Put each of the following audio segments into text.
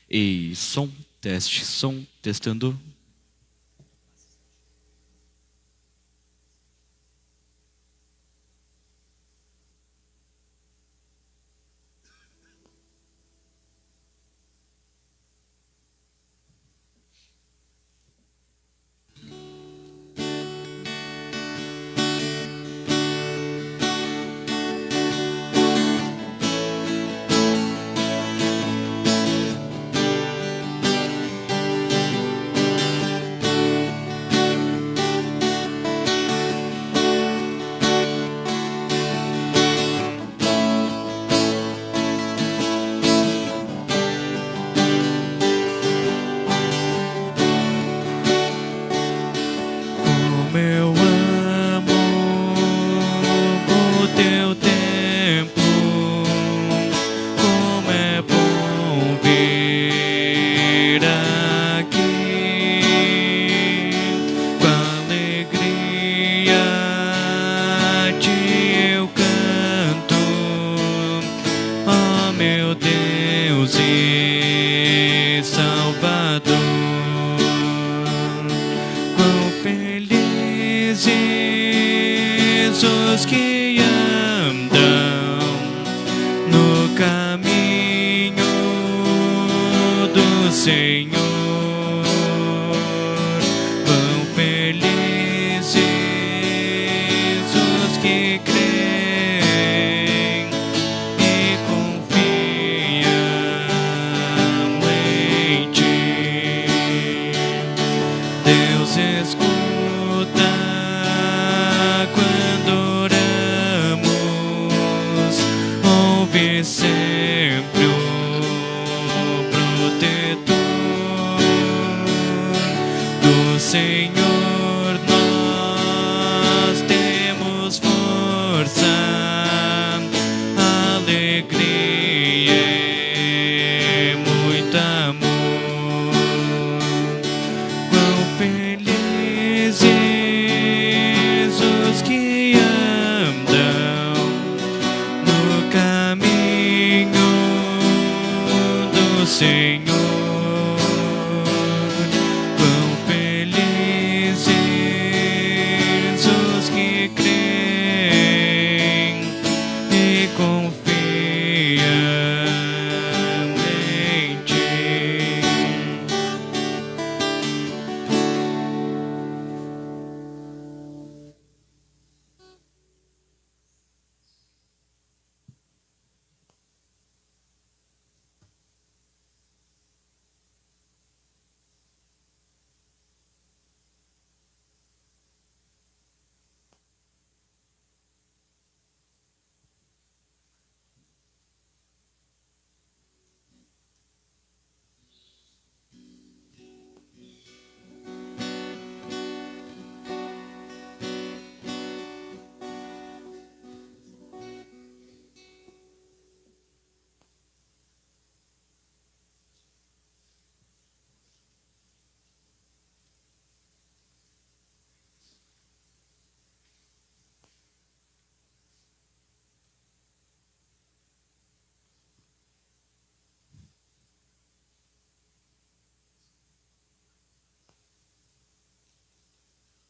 E som, testando. Como eu amo o teu tempo, como é bom vir aqui, com alegria te eu canto, ó meu Deus e Salvador. Os que andam no caminho do Senhor, vão felizes os que creem e confiam em ti. Deus escuta quando oramos, ouve sempre o protetor do Senhor. Nós temos força, alegria e muito amor. Quão felizes os que andam no caminho do Senhor, quão felizes os que creem e confiam em ti.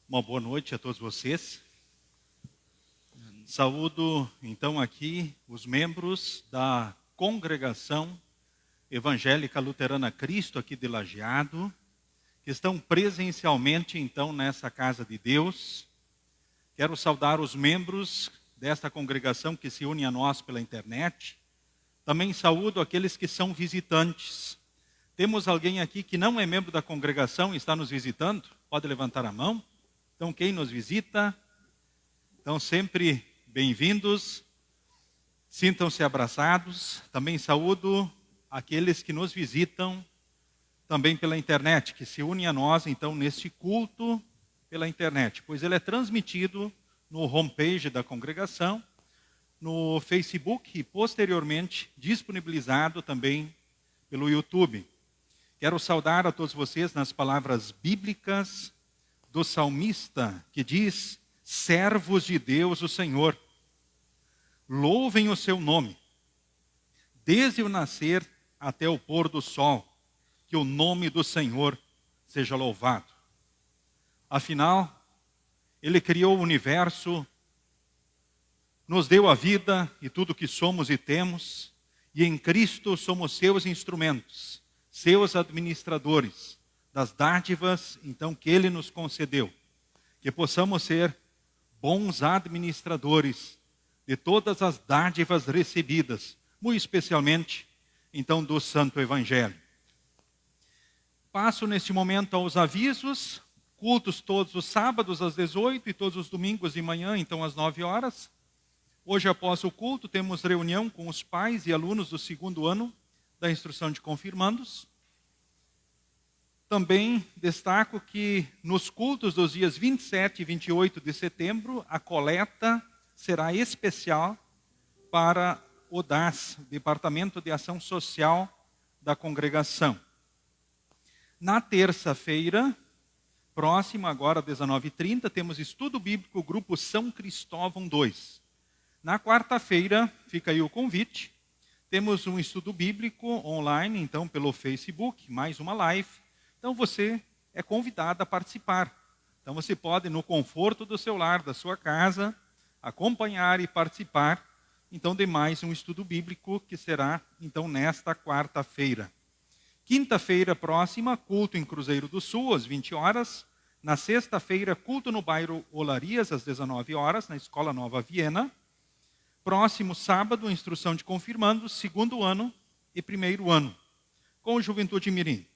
Uma boa noite a todos vocês. Saúdo, então, aqui os membros da Congregação Evangélica Luterana Cristo, aqui de Lajeado, que estão presencialmente, então, nessa casa de Deus. Quero saudar os membros desta congregação que se unem a nós pela internet. Também saúdo aqueles que são visitantes. Temos alguém aqui que não é membro da congregação e está nos visitando? Pode levantar a mão. Então, quem nos visita, então sempre bem-vindos, sintam-se abraçados. Também saúdo aqueles que nos visitam também pela internet, que se unem a nós, então, neste culto pela internet, pois ele é transmitido no homepage da congregação, no Facebook e, posteriormente, disponibilizado também pelo YouTube. Quero saudar a todos vocês nas palavras bíblicas do salmista, que diz: servos de Deus, o Senhor, louvem o seu nome. Desde o nascer até o pôr do sol. Que o nome do Senhor seja louvado. Afinal, Ele criou o universo, nos deu a vida e tudo que somos e temos, e em Cristo somos seus instrumentos, seus administradores das dádivas, então, que Ele nos concedeu. Que possamos ser bons administradores de todas as dádivas recebidas, muito especialmente, então, do Santo Evangelho. Passo neste momento aos avisos, cultos todos os sábados às 18 e todos os domingos de manhã, então às 9 horas. Hoje, após o culto, temos reunião com os pais e alunos do 2º ano da instrução de confirmandos. Também destaco que nos cultos dos dias 27 e 28 de setembro, a coleta será especial para o DAS, Departamento de Ação Social da Congregação. Na terça-feira, próxima, agora 19h30, temos estudo bíblico, grupo São Cristóvão 2. Na quarta-feira, fica aí o convite, temos um estudo bíblico online, então pelo Facebook, mais uma live. Então você é convidado a participar. Então você pode, no conforto do seu lar, da sua casa, acompanhar e participar, então, de mais um estudo bíblico que será, então, nesta quarta-feira. Quinta-feira próxima, culto em Cruzeiro do Sul, às 20 horas. Na sexta-feira, culto no bairro Olarias, às 19 horas, na Escola Nova Viena. Próximo sábado, instrução de confirmandos, 2º ano e 1º ano, com Juventude Mirim.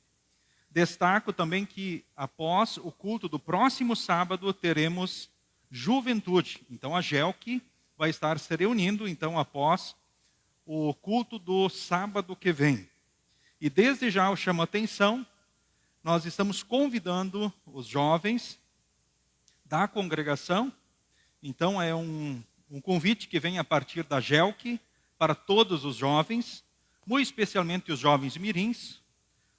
Destaco também que, após o culto do próximo sábado, teremos Juventude. Então, a GELC vai estar se reunindo, então, após o culto do sábado que vem. E desde já eu chamo a atenção, nós estamos convidando os jovens da congregação. Então, é um convite que vem a partir da GELC para todos os jovens, muito especialmente os jovens mirins,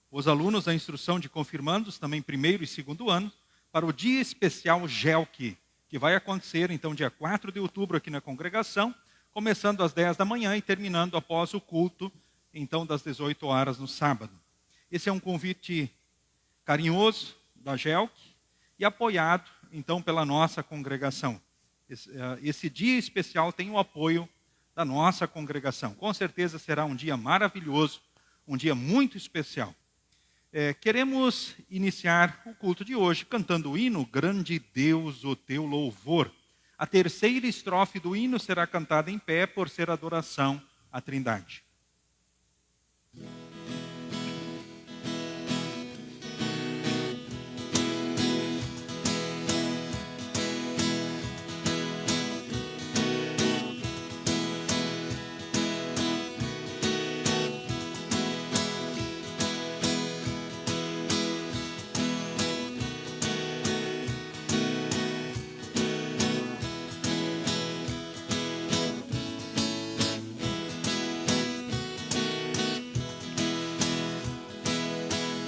os alunos da instrução de confirmandos, também 1º e 2º ano, para o dia especial GELC, que vai acontecer, então, dia 4 de outubro aqui na congregação, começando às 10 da manhã e terminando após o culto, então, das 18 horas no sábado. Esse é um convite carinhoso da GELC e apoiado, então, pela nossa congregação. Esse dia especial tem o apoio da nossa congregação. Com certeza será um dia maravilhoso, um dia muito especial. Queremos iniciar o culto de hoje cantando o hino Grande Deus, o teu louvor. A terceira estrofe do hino será cantada em pé por ser adoração à Trindade.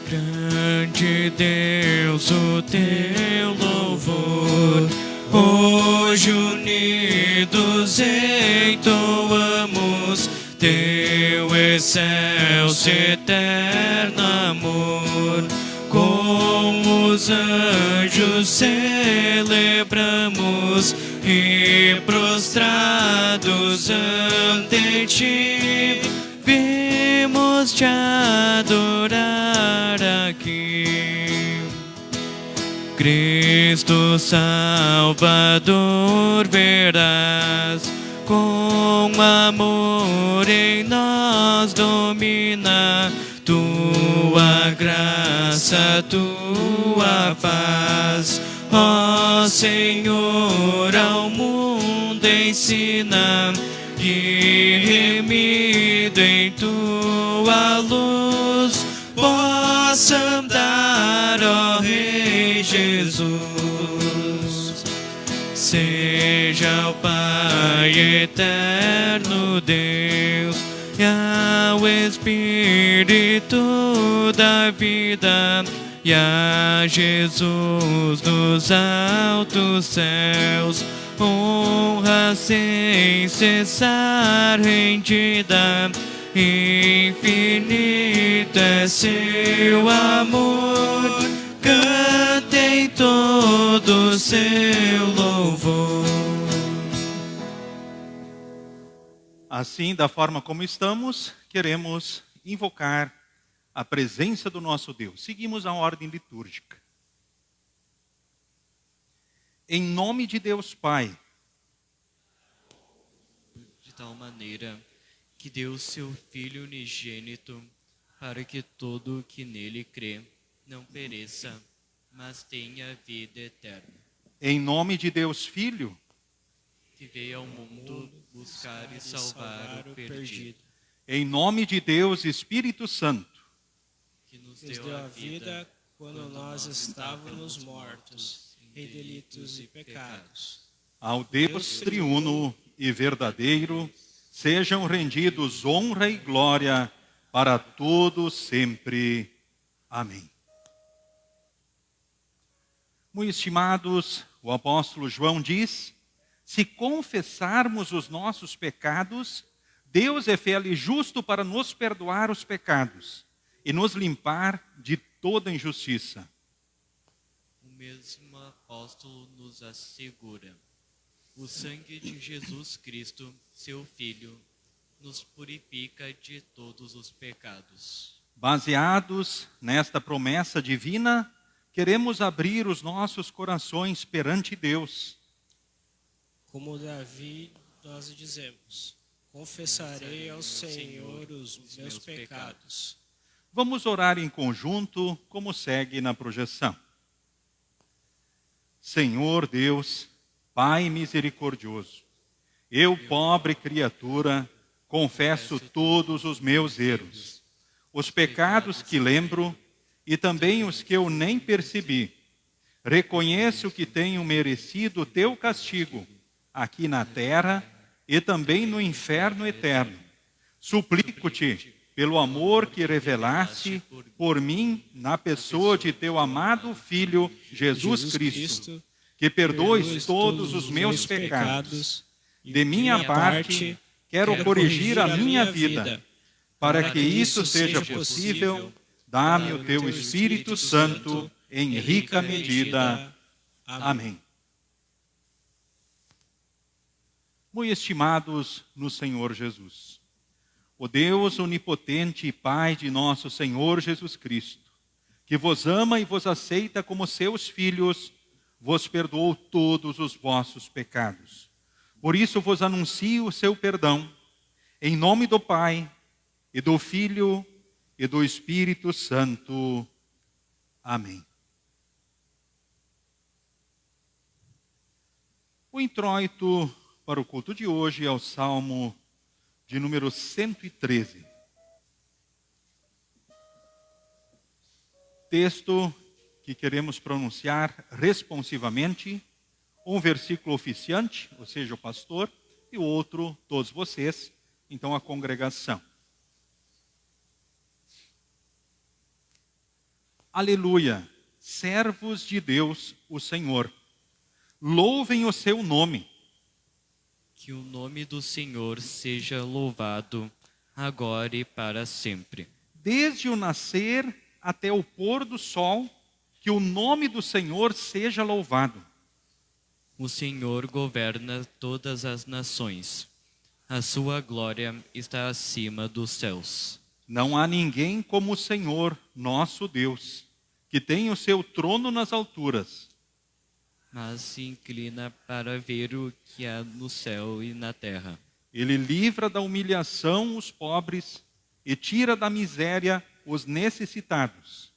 Grande Deus, o teu louvor, hoje unidos entoamos teu excelso eterno amor. Com os anjos celebramos e prostrados ante ti, vimos te adorar aqui. Cristo Salvador verás, com amor em nós domina, tua graça, tua paz, ó Senhor, ao mundo ensina, que remido em tua luz possa andar, ó Rei Jesus. Seja o Pai eterno Deus e ao Espírito da vida e a Jesus nos altos céus, honra sem cessar rendida infinito é seu amor, cantem todo seu louvor. Assim, da forma como estamos, queremos invocar a presença do nosso Deus. Seguimos a ordem litúrgica. Em nome de Deus Pai, De tal maneira que deu seu Filho unigênito, para que todo o que nele crê não pereça, mas tenha vida eterna. em nome de Deus Filho, Que veio ao mundo buscar e salvar o perdido. em nome de Deus Espírito Santo, Que nos Nos deu a vida quando nós estávamos mortos em delitos e pecados. ao Deus triuno e verdadeiro, sejam rendidos honra e glória para todos sempre. Amém. Muito estimados, o apóstolo João diz: se confessarmos os nossos pecados, Deus é fiel e justo para nos perdoar os pecados e nos limpar de toda injustiça. O mesmo apóstolo nos assegura: o sangue de Jesus Cristo, seu Filho, nos purifica de todos os pecados. Baseados nesta promessa divina, queremos abrir os nossos corações perante Deus. Como Davi, nós dizemos: confessarei ao Senhor os meus pecados. Vamos orar em conjunto, como segue na projeção. Senhor Deus, Pai misericordioso, eu, pobre criatura, confesso todos os meus erros, os pecados que lembro e também os que eu nem percebi. Reconheço que tenho merecido o teu castigo aqui na terra e também no inferno eterno. Suplico-te, pelo amor que revelaste por mim na pessoa de teu amado Filho Jesus Cristo, que perdoes todos os meus pecados. De minha parte, quero corrigir a minha vida. Para que isso seja possível, dá-me o teu Espírito Santo em rica medida. Amém. Muito estimados no Senhor Jesus, o Deus onipotente e Pai de nosso Senhor Jesus Cristo, que vos ama e vos aceita como seus filhos, vos perdoou todos os vossos pecados. Por isso vos anuncio o seu perdão, em nome do Pai, e do Filho, e do Espírito Santo. Amém. O introito para o culto de hoje é o Salmo de número 113. Texto que queremos pronunciar responsivamente, um versículo oficiante, ou seja, o pastor, e o outro, todos vocês, então a congregação. Aleluia, servos de Deus, o Senhor, louvem o seu nome. Que o nome do Senhor seja louvado, agora e para sempre. Desde o nascer até o pôr do sol, que o nome do Senhor seja louvado. O Senhor governa todas as nações. A sua glória está acima dos céus. Não há ninguém como o Senhor, nosso Deus, que tem o seu trono nas alturas. Mas se inclina para ver o que há no céu e na terra. Ele livra da humilhação os pobres e tira da miséria os necessitados.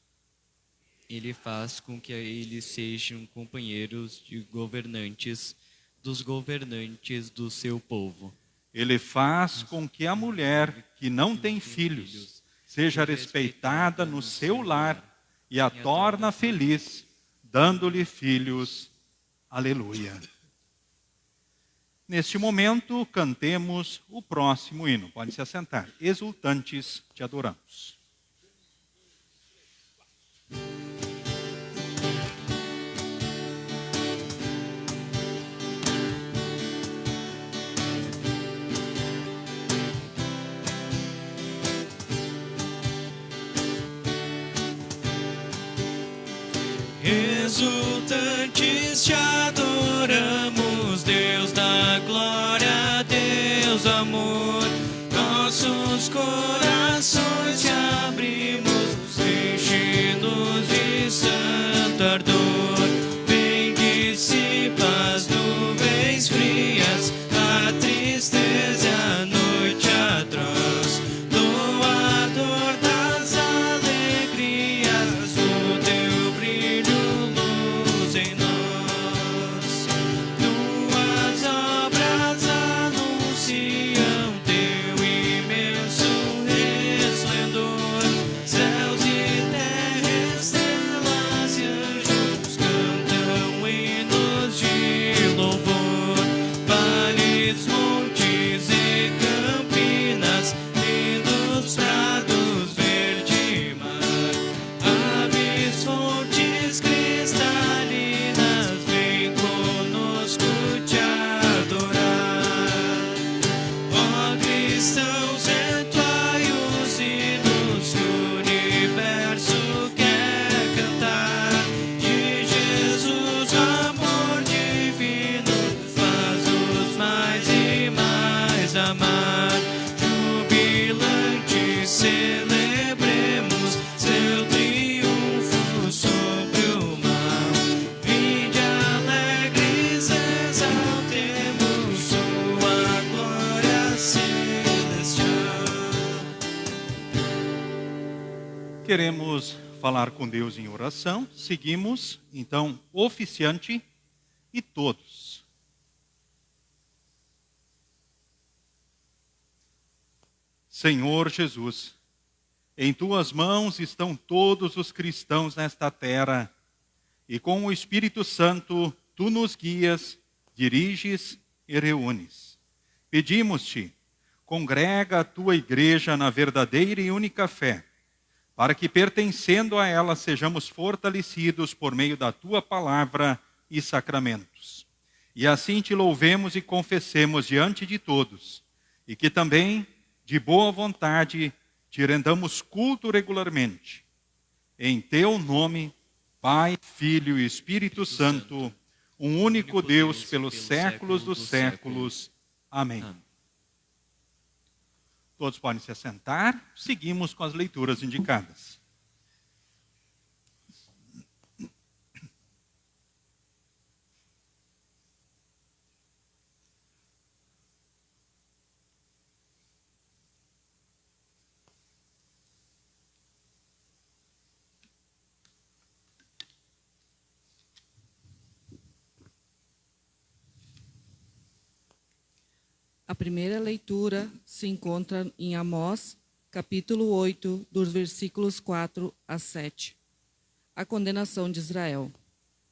Ele faz com que eles sejam companheiros de governantes, dos governantes do seu povo. Ele faz com que a mulher que não tem filhos seja respeitada no seu lar e a torna feliz, dando-lhe filhos. Aleluia. Neste momento, cantemos o próximo hino. Pode se assentar. Exultantes te adoramos. exultantes te adoramos, Deus da glória, Deus do amor. Nossos corações te abrimos, enche-nos de santo ardor. Vem, dissipa as nuvens frias, a tristeza e a noite atroz. Doador das alegrias, o teu brilho, luz em nós. Tuas obras anunciam teu imenso resplendor. Céus e terra, estrelas e anjos cantam hinos de louvor. Vales, montes e campinas, lindos prados, verde mar. Aves, fontes cristalinas, vem conosco te adorar. Ó cristãos, entoai os hinos que o universo quer cantar. De Jesus, amor divino, faz-nos mais e mais amar. Jubilantes celebremos seu triunfo sobre o mal. Vinde alegres, exaltemos sua glória celestial. Queremos falar com Deus em oração. Seguimos, então, oficiante e todos. Senhor Jesus, em tuas mãos estão todos os cristãos nesta terra, e com o Espírito Santo tu nos guias, diriges e reúnes. Pedimos-te, congrega a tua igreja na verdadeira e única fé, para que, pertencendo a ela, sejamos fortalecidos por meio da tua palavra e sacramentos. E assim te louvemos e confessemos diante de todos, e que também, de boa vontade, te rendamos culto regularmente. Em teu nome, Pai, Filho e Espírito Santo, um único Deus pelos séculos dos séculos. Amém. Todos podem se assentar. Seguimos com as leituras indicadas. A primeira leitura se encontra em Amós, capítulo 8, dos versículos 4 a 7. A condenação de Israel.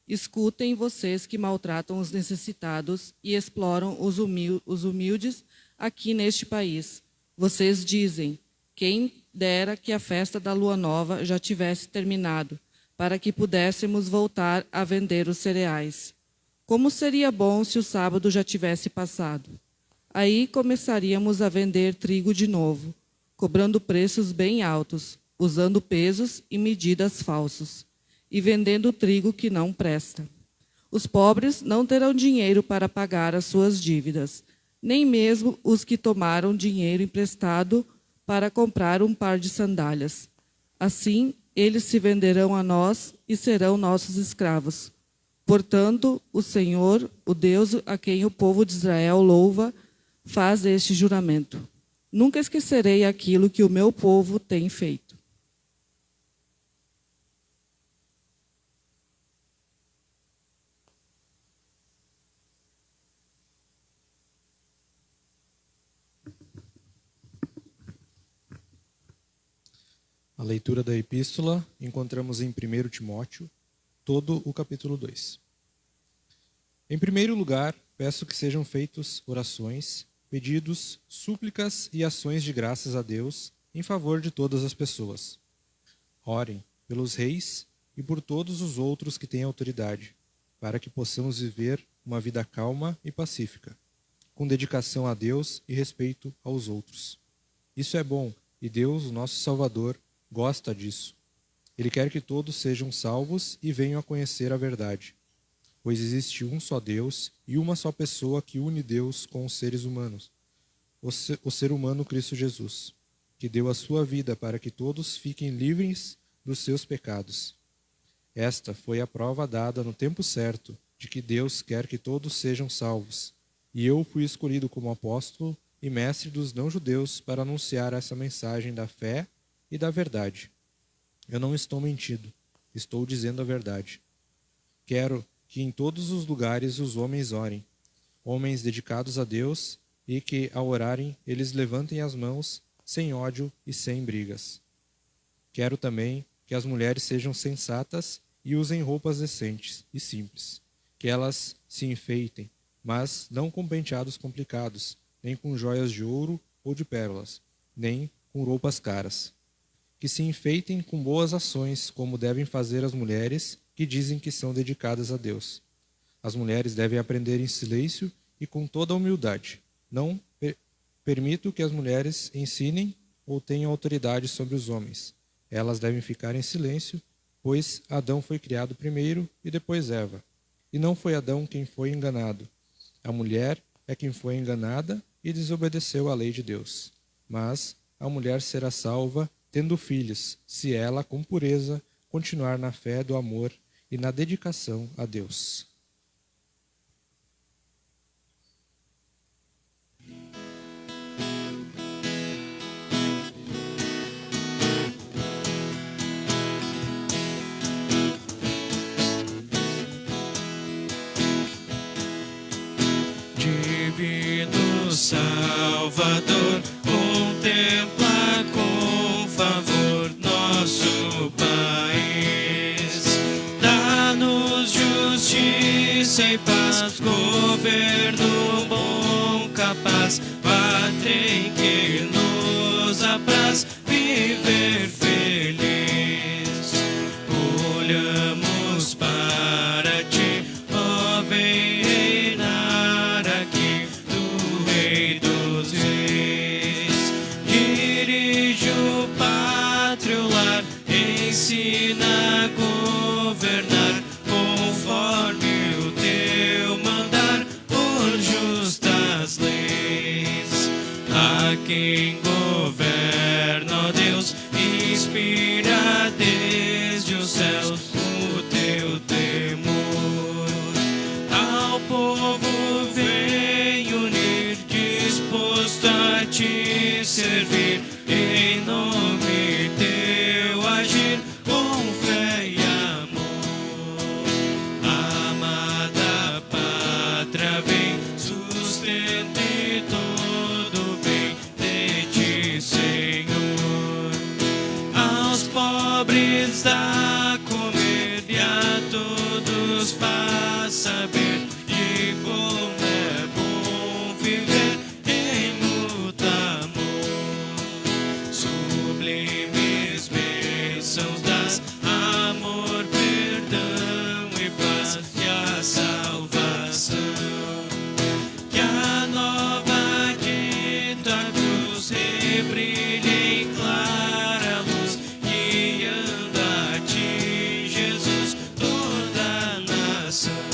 Escutem vocês que maltratam os necessitados e exploram os humildes aqui neste país. Vocês dizem, quem dera que a festa da lua nova já tivesse terminado, para que pudéssemos voltar a vender os cereais. Como seria bom se o sábado já tivesse passado. Aí começaríamos a vender trigo de novo, cobrando preços bem altos, usando pesos e medidas falsos, e vendendo trigo que não presta. Os pobres não terão dinheiro para pagar as suas dívidas, nem mesmo os que tomaram dinheiro emprestado para comprar um par de sandálias. Assim, eles se venderão a nós e serão nossos escravos. Portanto, o Senhor, o Deus a quem o povo de Israel louva, faz este juramento. Nunca esquecerei aquilo que o meu povo tem feito. A leitura da epístola encontramos em 1 Timóteo, todo o capítulo 2. Em primeiro lugar, peço que sejam feitas orações, pedidos, súplicas e ações de graças a Deus em favor de todas as pessoas. Orem pelos reis e por todos os outros que têm autoridade, para que possamos viver uma vida calma e pacífica, com dedicação a Deus e respeito aos outros. Isso é bom e Deus, o nosso Salvador, gosta disso. Ele quer que todos sejam salvos e venham a conhecer a verdade. Pois existe um só Deus e uma só pessoa que une Deus com os seres humanos, o ser humano Cristo Jesus, que deu a sua vida para que todos fiquem livres dos seus pecados. Esta foi a prova dada no tempo certo de que Deus quer que todos sejam salvos. E eu fui escolhido como apóstolo e mestre dos não-judeus para anunciar essa mensagem da fé e da verdade. Eu não estou mentindo, estou dizendo a verdade. Quero que em todos os lugares os homens orem, homens dedicados a Deus, e que, ao orarem, eles levantem as mãos, sem ódio e sem brigas. Quero também que as mulheres sejam sensatas e usem roupas decentes e simples, que elas se enfeitem, mas não com penteados complicados, nem com joias de ouro ou de pérolas, nem com roupas caras. Que se enfeitem com boas ações, como devem fazer as mulheres que dizem que são dedicadas a Deus. As mulheres devem aprender em silêncio e com toda a humildade. Não permito que as mulheres ensinem ou tenham autoridade sobre os homens. Elas devem ficar em silêncio, pois Adão foi criado primeiro e depois Eva. E não foi Adão quem foi enganado. A mulher é quem foi enganada e desobedeceu à lei de Deus. Mas a mulher será salva tendo filhos, se ela, com pureza, continuar na fé do amor e na dedicação a Deus. Divino Salvador, contempla com favor nosso país. Dá-nos justiça e paz, governo bom, capaz, pátria em que nos apraz viver feliz. Olhamos para ti, ó, vem reinar aqui, do Rei dos Reis. Dirige o pátrio lar, ensina a governar conforme o teu mandar, por justas leis. A quem governa, ó Deus, inspira desde os céus o teu temor. Ao povo vem unir, disposto a te servir, em nome teu agir, com fé e amor. Amada pátria, vem, sustente todo bem de ti, Senhor. Aos pobres dá comer e a todos faz saber de como é bom viver em luta, amor. Sublimes bênçãos das, amor, perdão e paz e a salvação. Que a nova dita cruz rebrilhe em clara luz, guiando a ti, Jesus, toda a nação.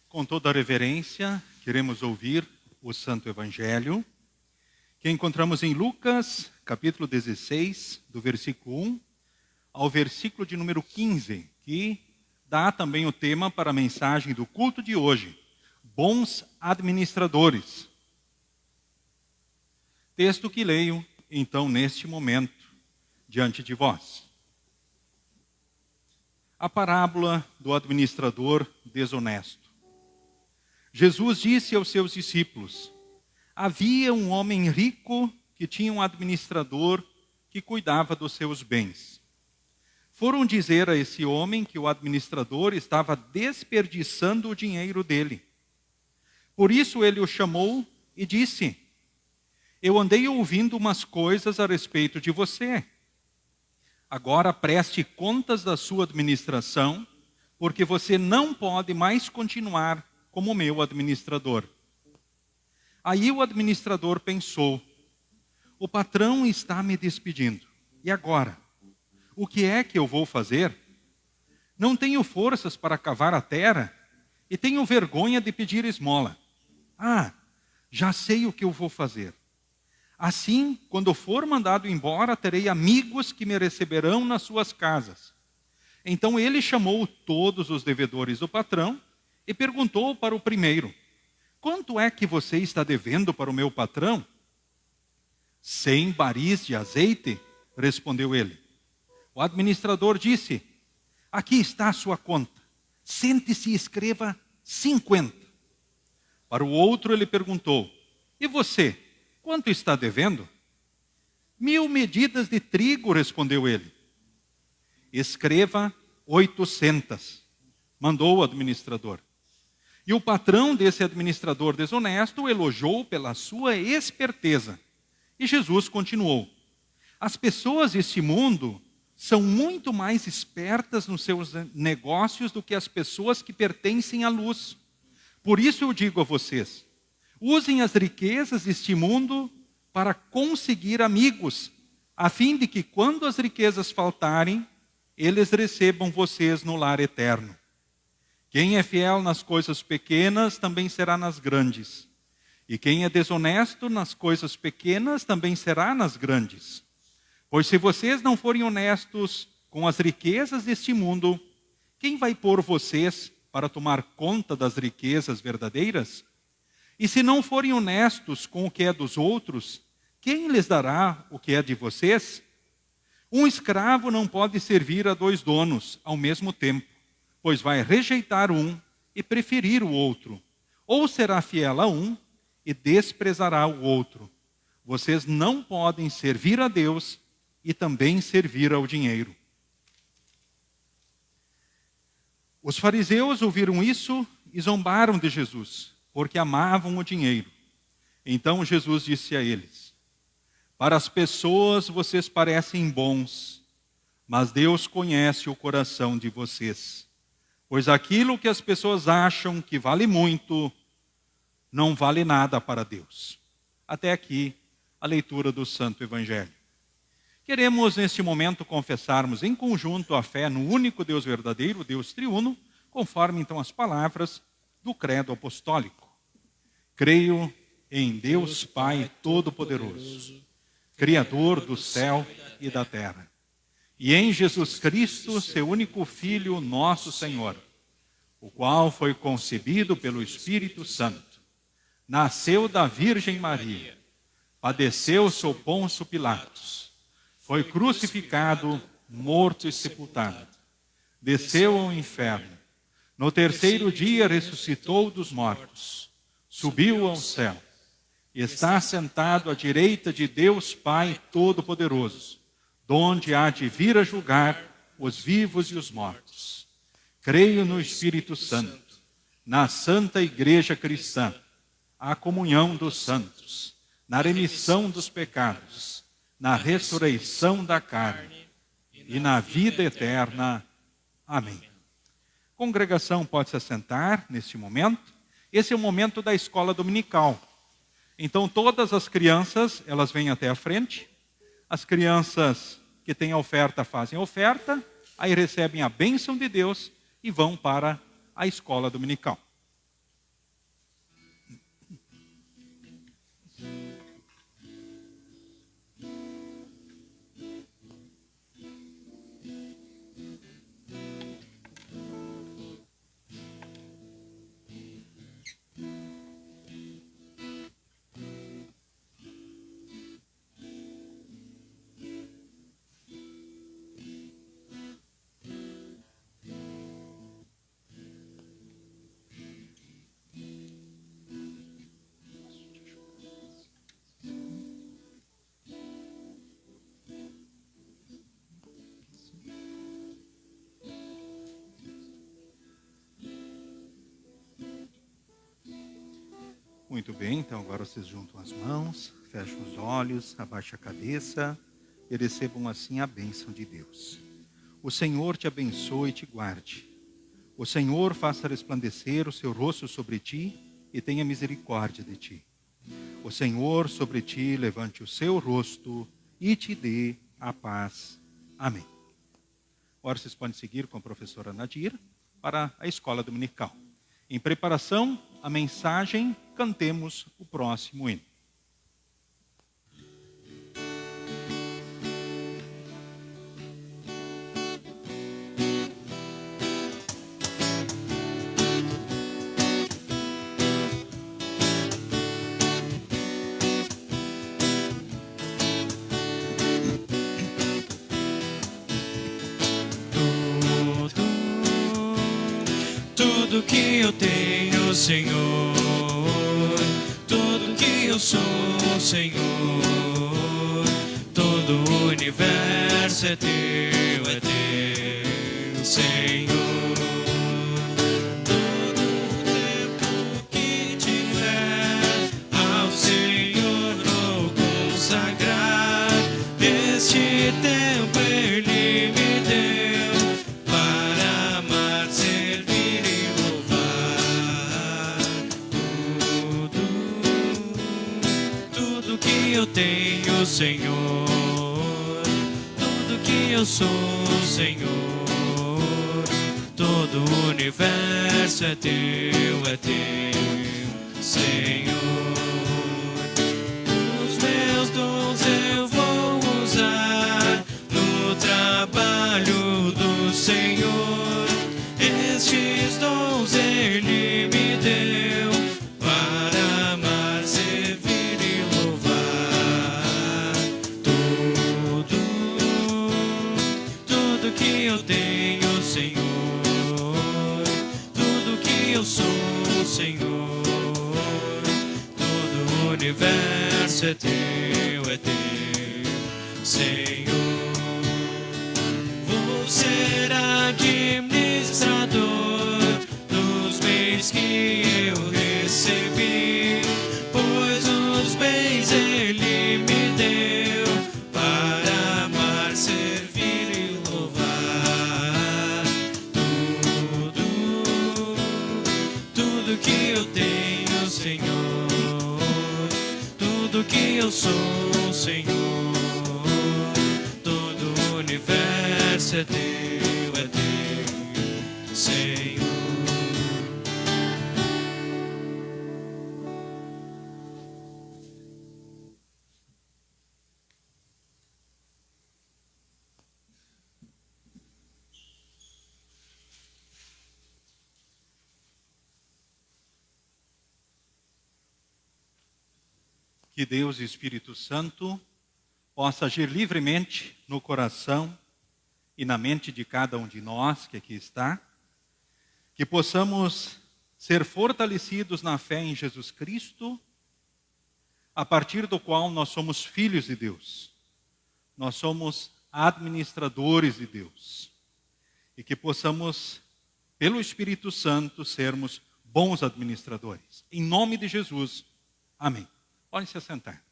Com toda a reverência, queremos ouvir o Santo Evangelho, que encontramos em Lucas, capítulo 16, do versículo 1 ao versículo de número 15, que dá também o tema para a mensagem do culto de hoje: bons administradores. Texto que leio, então, neste momento, diante de vós. A parábola do administrador desonesto. Jesus disse aos seus discípulos: havia um homem rico que tinha um administrador que cuidava dos seus bens. Foram dizer a esse homem que o administrador estava desperdiçando o dinheiro dele. Por isso ele o chamou e disse: eu andei ouvindo umas coisas a respeito de você. Agora preste contas da sua administração, porque você não pode mais continuar como meu administrador. Aí o administrador pensou: o patrão está me despedindo. E agora? O que é que eu vou fazer? Não tenho forças para cavar a terra e tenho vergonha de pedir esmola. Ah, já sei o que eu vou fazer. Assim, quando for mandado embora, terei amigos que me receberão nas suas casas. Então ele chamou todos os devedores do patrão e perguntou para o primeiro: quanto é que você está devendo para o meu patrão? 100 baris de azeite, respondeu ele. O administrador disse: aqui está a sua conta. Sente-se e escreva 50. Para o outro ele perguntou: e você, quanto está devendo? 1000 medidas de trigo, respondeu ele. Escreva 800, mandou o administrador. E o patrão desse administrador desonesto o elogiou pela sua esperteza. E Jesus continuou: as pessoas deste mundo são muito mais espertas nos seus negócios do que as pessoas que pertencem à luz. Por isso eu digo a vocês, usem as riquezas deste mundo para conseguir amigos, a fim de que quando as riquezas faltarem, eles recebam vocês no lar eterno. Quem é fiel nas coisas pequenas também será nas grandes. E quem é desonesto nas coisas pequenas também será nas grandes. Pois se vocês não forem honestos com as riquezas deste mundo, quem vai pôr vocês para tomar conta das riquezas verdadeiras? E se não forem honestos com o que é dos outros, quem lhes dará o que é de vocês? Um escravo não pode servir a 2 donos ao mesmo tempo, pois vai rejeitar um e preferir o outro, ou será fiel a um e desprezará o outro. Vocês não podem servir a Deus e também servir ao dinheiro. Os fariseus ouviram isso e zombaram de Jesus, porque amavam o dinheiro. Então Jesus disse a eles: para as pessoas vocês parecem bons, mas Deus conhece o coração de vocês. Pois aquilo que as pessoas acham que vale muito, não vale nada para Deus. Até aqui a leitura do Santo Evangelho. Queremos neste momento confessarmos em conjunto a fé no único Deus verdadeiro, Deus triuno, conforme então as palavras do credo apostólico. Creio em Deus Pai Todo-Poderoso, Criador do céu e da terra, e em Jesus Cristo, seu único Filho, nosso Senhor, o qual foi concebido pelo Espírito Santo, nasceu da Virgem Maria, padeceu sob Pôncio Pilatos, foi crucificado, morto e sepultado, desceu ao inferno, no terceiro dia ressuscitou dos mortos, subiu ao céu, está sentado à direita de Deus Pai Todo-Poderoso, donde há de vir a julgar os vivos e os mortos. Creio no Espírito Santo, na Santa Igreja Cristã, a comunhão dos santos, na remissão dos pecados, na ressurreição da carne e na vida eterna. Amém. Congregação pode se assentar neste momento. Esse é o momento da escola dominical. Então todas as crianças, elas vêm até a frente. As crianças que têm a oferta fazem a oferta, aí recebem a bênção de Deus e vão para a escola dominical. Muito bem, então agora vocês juntam as mãos, fecham os olhos, abaixam a cabeça e recebam assim a bênção de Deus. O Senhor te abençoe e te guarde. O Senhor faça resplandecer o seu rosto sobre ti e tenha misericórdia de ti. O Senhor sobre ti levante o seu rosto e te dê a paz. Amém. Agora vocês podem seguir com a professora Nadir para a escola dominical. Em preparação à mensagem, cantemos o próximo hino. Tudo que eu tenho, Senhor, tudo que eu sou, Senhor, todo o universo é teu, Senhor. Todo o tempo que tiver, ao Senhor vou consagrar. Este tempo Ele me deu para amar, servir e louvar. Tudo que eu tenho, Senhor, tudo que eu sou, Senhor, todo o universo é teu, Senhor. Os meus dons eu vou usar no trabalho do Senhor. Estes dons Ele me deu para amar, servir e louvar. Tudo que eu tenho, Senhor, tudo que eu sou, Senhor, todo o universo é teu, Senhor. Vou ser administrador dos bens que eu recebi, pois os bens Ele me deu para amar, servir e louvar. Tudo que eu tenho, Senhor, tudo que eu sou, Senhor, todo o universo é teu, Senhor. Que Deus e Espírito Santo possa agir livremente no coração e na mente de cada um de nós que aqui está, que possamos ser fortalecidos na fé em Jesus Cristo, a partir do qual nós somos filhos de Deus, nós somos administradores de Deus, e que possamos, pelo Espírito Santo, sermos bons administradores. Em nome de Jesus, amém. Podem se assentar.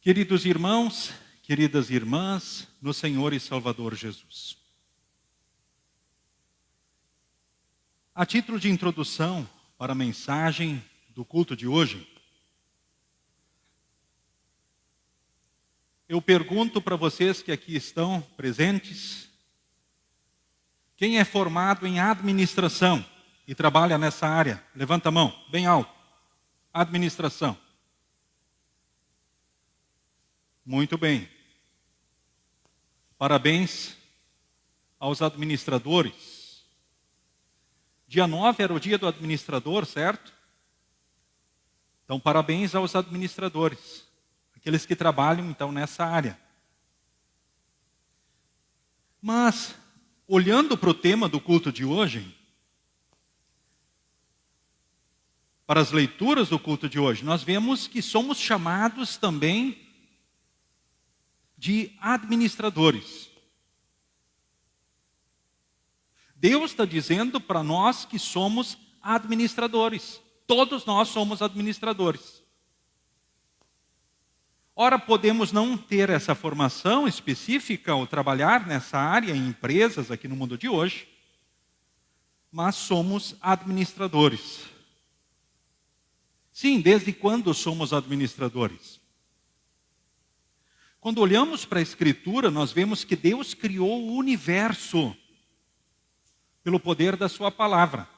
Queridos irmãos, queridas irmãs, no Senhor e Salvador Jesus. A título de introdução para a mensagem do culto de hoje, eu pergunto para vocês que aqui estão presentes, quem é formado em administração e trabalha nessa área? Levanta a mão, bem alto. Administração. Muito bem. Parabéns aos administradores. Dia 9 era o dia do administrador, certo? Então, parabéns aos administradores. Aqueles que trabalham, então, nessa área. Mas, olhando para o tema do culto de hoje, para as leituras do culto de hoje, nós vemos que somos chamados também de administradores. Deus está dizendo para nós que somos administradores. Todos nós somos administradores. Ora, podemos não ter essa formação específica ou trabalhar nessa área em empresas aqui no mundo de hoje, mas somos administradores. Sim, desde quando somos administradores? Quando olhamos para a Escritura, nós vemos que Deus criou o universo pelo poder da sua palavra.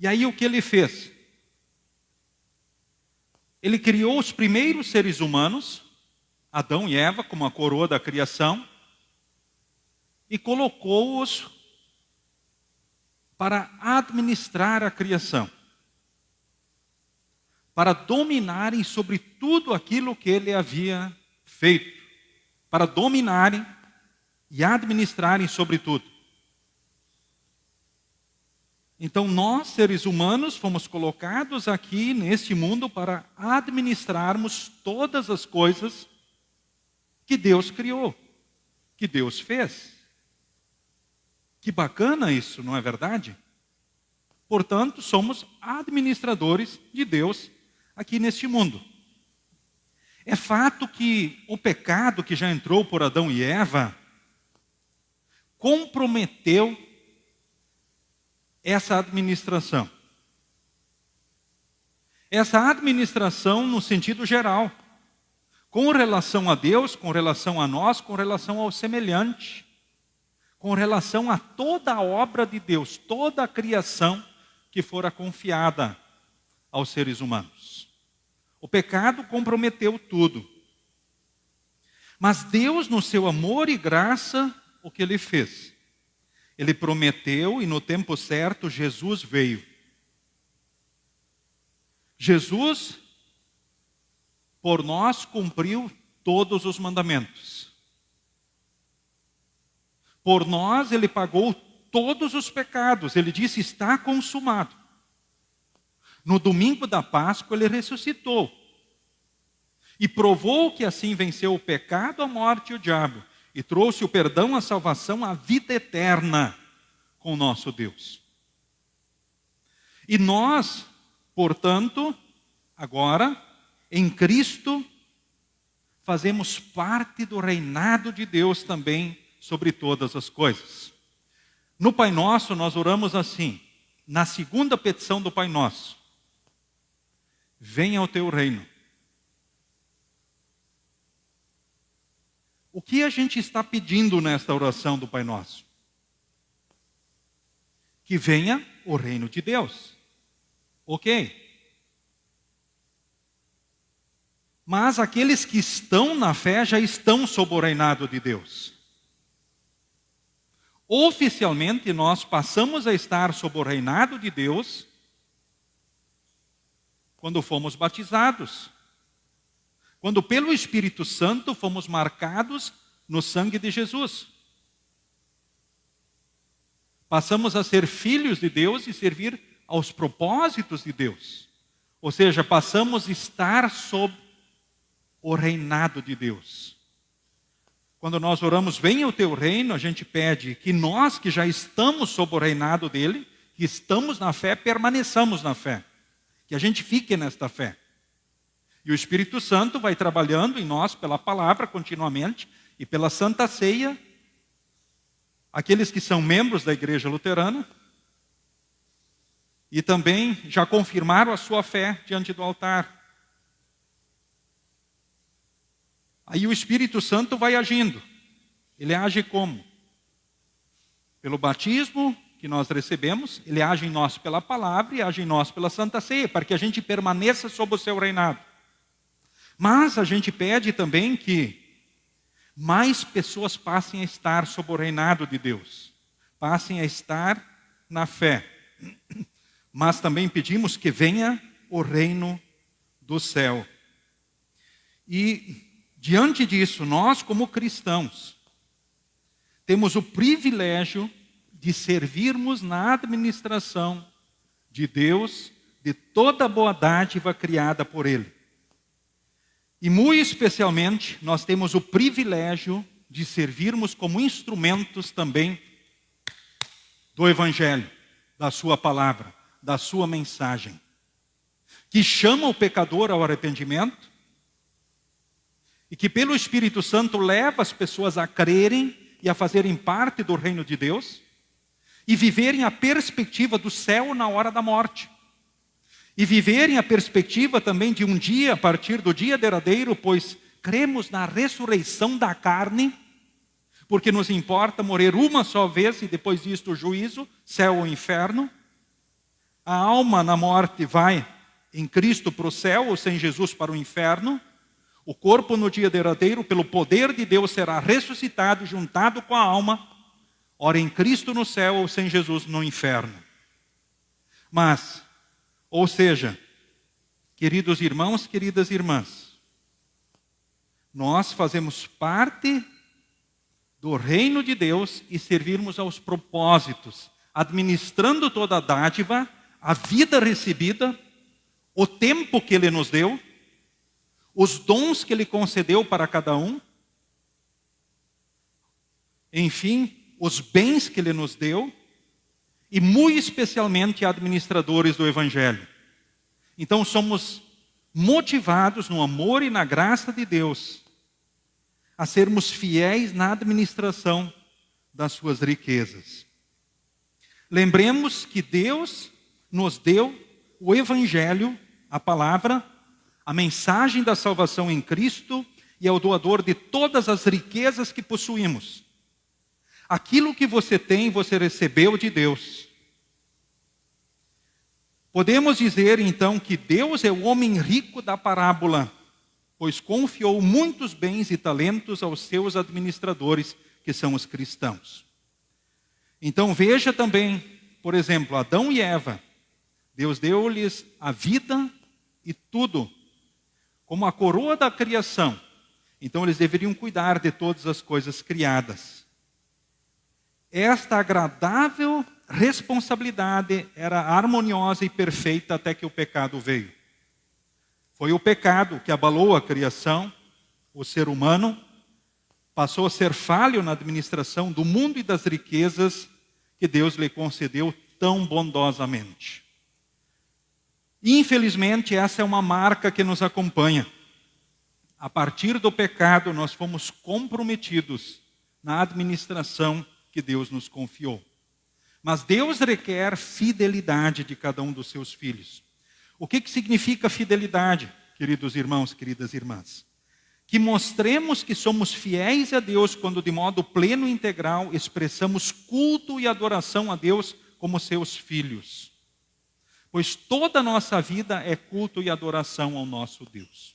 E aí o que ele fez? Ele criou os primeiros seres humanos, Adão e Eva, como a coroa da criação, e colocou-os para administrar a criação, para dominarem sobre tudo aquilo que ele havia feito, para dominarem e administrarem sobre tudo. Então nós, seres humanos, fomos colocados aqui neste mundo para administrarmos todas as coisas que Deus criou, que Deus fez. Que bacana isso, não é verdade? Portanto, somos administradores de Deus aqui neste mundo. É fato que o pecado que já entrou por Adão e Eva comprometeu essa administração. Essa administração no sentido geral, com relação a Deus, com relação a nós, com relação ao semelhante, com relação a toda a obra de Deus, toda a criação que fora confiada aos seres humanos. O pecado comprometeu tudo. Mas Deus, no seu amor e graça, o que Ele fez? Ele prometeu e no tempo certo Jesus veio. Jesus, por nós, cumpriu todos os mandamentos. Por nós, Ele pagou todos os pecados. Ele disse, está consumado. No domingo da Páscoa, Ele ressuscitou. E provou que assim venceu o pecado, a morte e o diabo. E trouxe o perdão, a salvação, a vida eterna com o nosso Deus. E nós, portanto, agora, em Cristo, fazemos parte do reinado de Deus também sobre todas as coisas. No Pai Nosso, nós oramos assim, na segunda petição do Pai Nosso: venha o teu reino. O que a gente está pedindo nesta oração do Pai Nosso? Que venha o reino de Deus. Ok? Mas aqueles que estão na fé já estão sob o reinado de Deus. Oficialmente, nós passamos a estar sob o reinado de Deus quando fomos batizados. Quando pelo Espírito Santo fomos marcados no sangue de Jesus. Passamos a ser filhos de Deus e servir aos propósitos de Deus. Ou seja, passamos a estar sob o reinado de Deus. Quando nós oramos, venha o teu reino, a gente pede que nós que já estamos sob o reinado dele, que estamos na fé, permaneçamos na fé. Que a gente fique nesta fé. E o Espírito Santo vai trabalhando em nós pela palavra continuamente e pela Santa Ceia. Aqueles que são membros da Igreja Luterana e também já confirmaram a sua fé diante do altar. Aí o Espírito Santo vai agindo. Ele age como? Pelo batismo que nós recebemos, ele age em nós pela palavra e age em nós pela Santa Ceia, para que a gente permaneça sob o seu reinado. Mas a gente pede também que mais pessoas passem a estar sob o reinado de Deus. Passem a estar na fé. Mas também pedimos que venha o reino do céu. E diante disso, nós como cristãos, temos o privilégio de servirmos na administração de Deus, de toda a boa dádiva criada por Ele. E muito especialmente, nós temos o privilégio de servirmos como instrumentos também do Evangelho, da sua palavra, da sua mensagem. que chama o pecador ao arrependimento e que pelo Espírito Santo leva as pessoas a crerem e a fazerem parte do reino de Deus e viverem a perspectiva do céu na hora da morte. E viverem a perspectiva também de um dia, a partir do dia derradeiro, pois cremos na ressurreição da carne, porque nos importa morrer uma só vez e depois disto o juízo, céu ou inferno. A alma na morte vai em Cristo para o céu ou sem Jesus para o inferno. O corpo no dia derradeiro, pelo poder de Deus, será ressuscitado e juntado com a alma, ora em Cristo no céu ou sem Jesus no inferno. Mas, ou seja, queridos irmãos, queridas irmãs, nós fazemos parte do reino de Deus e servirmos aos propósitos, administrando toda a dádiva, a vida recebida, o tempo que Ele nos deu, os dons que Ele concedeu para cada um, enfim, os bens que Ele nos deu, e muito especialmente administradores do Evangelho. Então somos motivados no amor e na graça de Deus a sermos fiéis na administração das suas riquezas. Lembremos que Deus nos deu o Evangelho, a palavra, a mensagem da salvação em Cristo, e é o doador de todas as riquezas que possuímos. Aquilo que você tem, você recebeu de Deus. Podemos dizer então que Deus é o homem rico da parábola, pois confiou muitos bens e talentos aos seus administradores, que são os cristãos. Então veja também, por exemplo, Adão e Eva. Deus deu-lhes a vida e tudo, como a coroa da criação. Então eles deveriam cuidar de todas as coisas criadas. Esta agradável responsabilidade era harmoniosa e perfeita até que o pecado veio. Foi o pecado que abalou a criação, o ser humano, passou a ser falho na administração do mundo e das riquezas que Deus lhe concedeu tão bondosamente. Infelizmente, essa é uma marca que nos acompanha. A partir do pecado, nós fomos comprometidos na administração que Deus nos confiou. Mas Deus requer fidelidade de cada um dos seus filhos. O que significa fidelidade, queridos irmãos, queridas irmãs? Que mostremos que somos fiéis a Deus quando de modo pleno e integral expressamos culto e adoração a Deus como seus filhos. Pois toda a nossa vida é culto e adoração ao nosso Deus.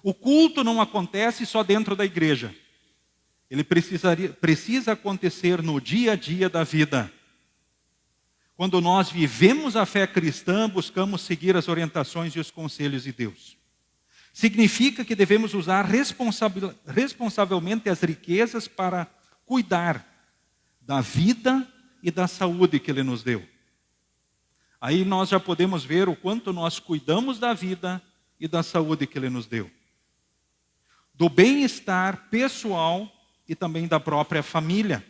O culto não acontece só dentro da igreja. Ele precisa acontecer no dia a dia da vida. Quando nós vivemos a fé cristã, buscamos seguir as orientações e os conselhos de Deus. Significa que devemos usar responsavelmente as riquezas para cuidar da vida e da saúde que Ele nos deu. Aí nós já podemos ver o quanto nós cuidamos da vida e da saúde que Ele nos deu. Do bem-estar pessoal e também da própria família.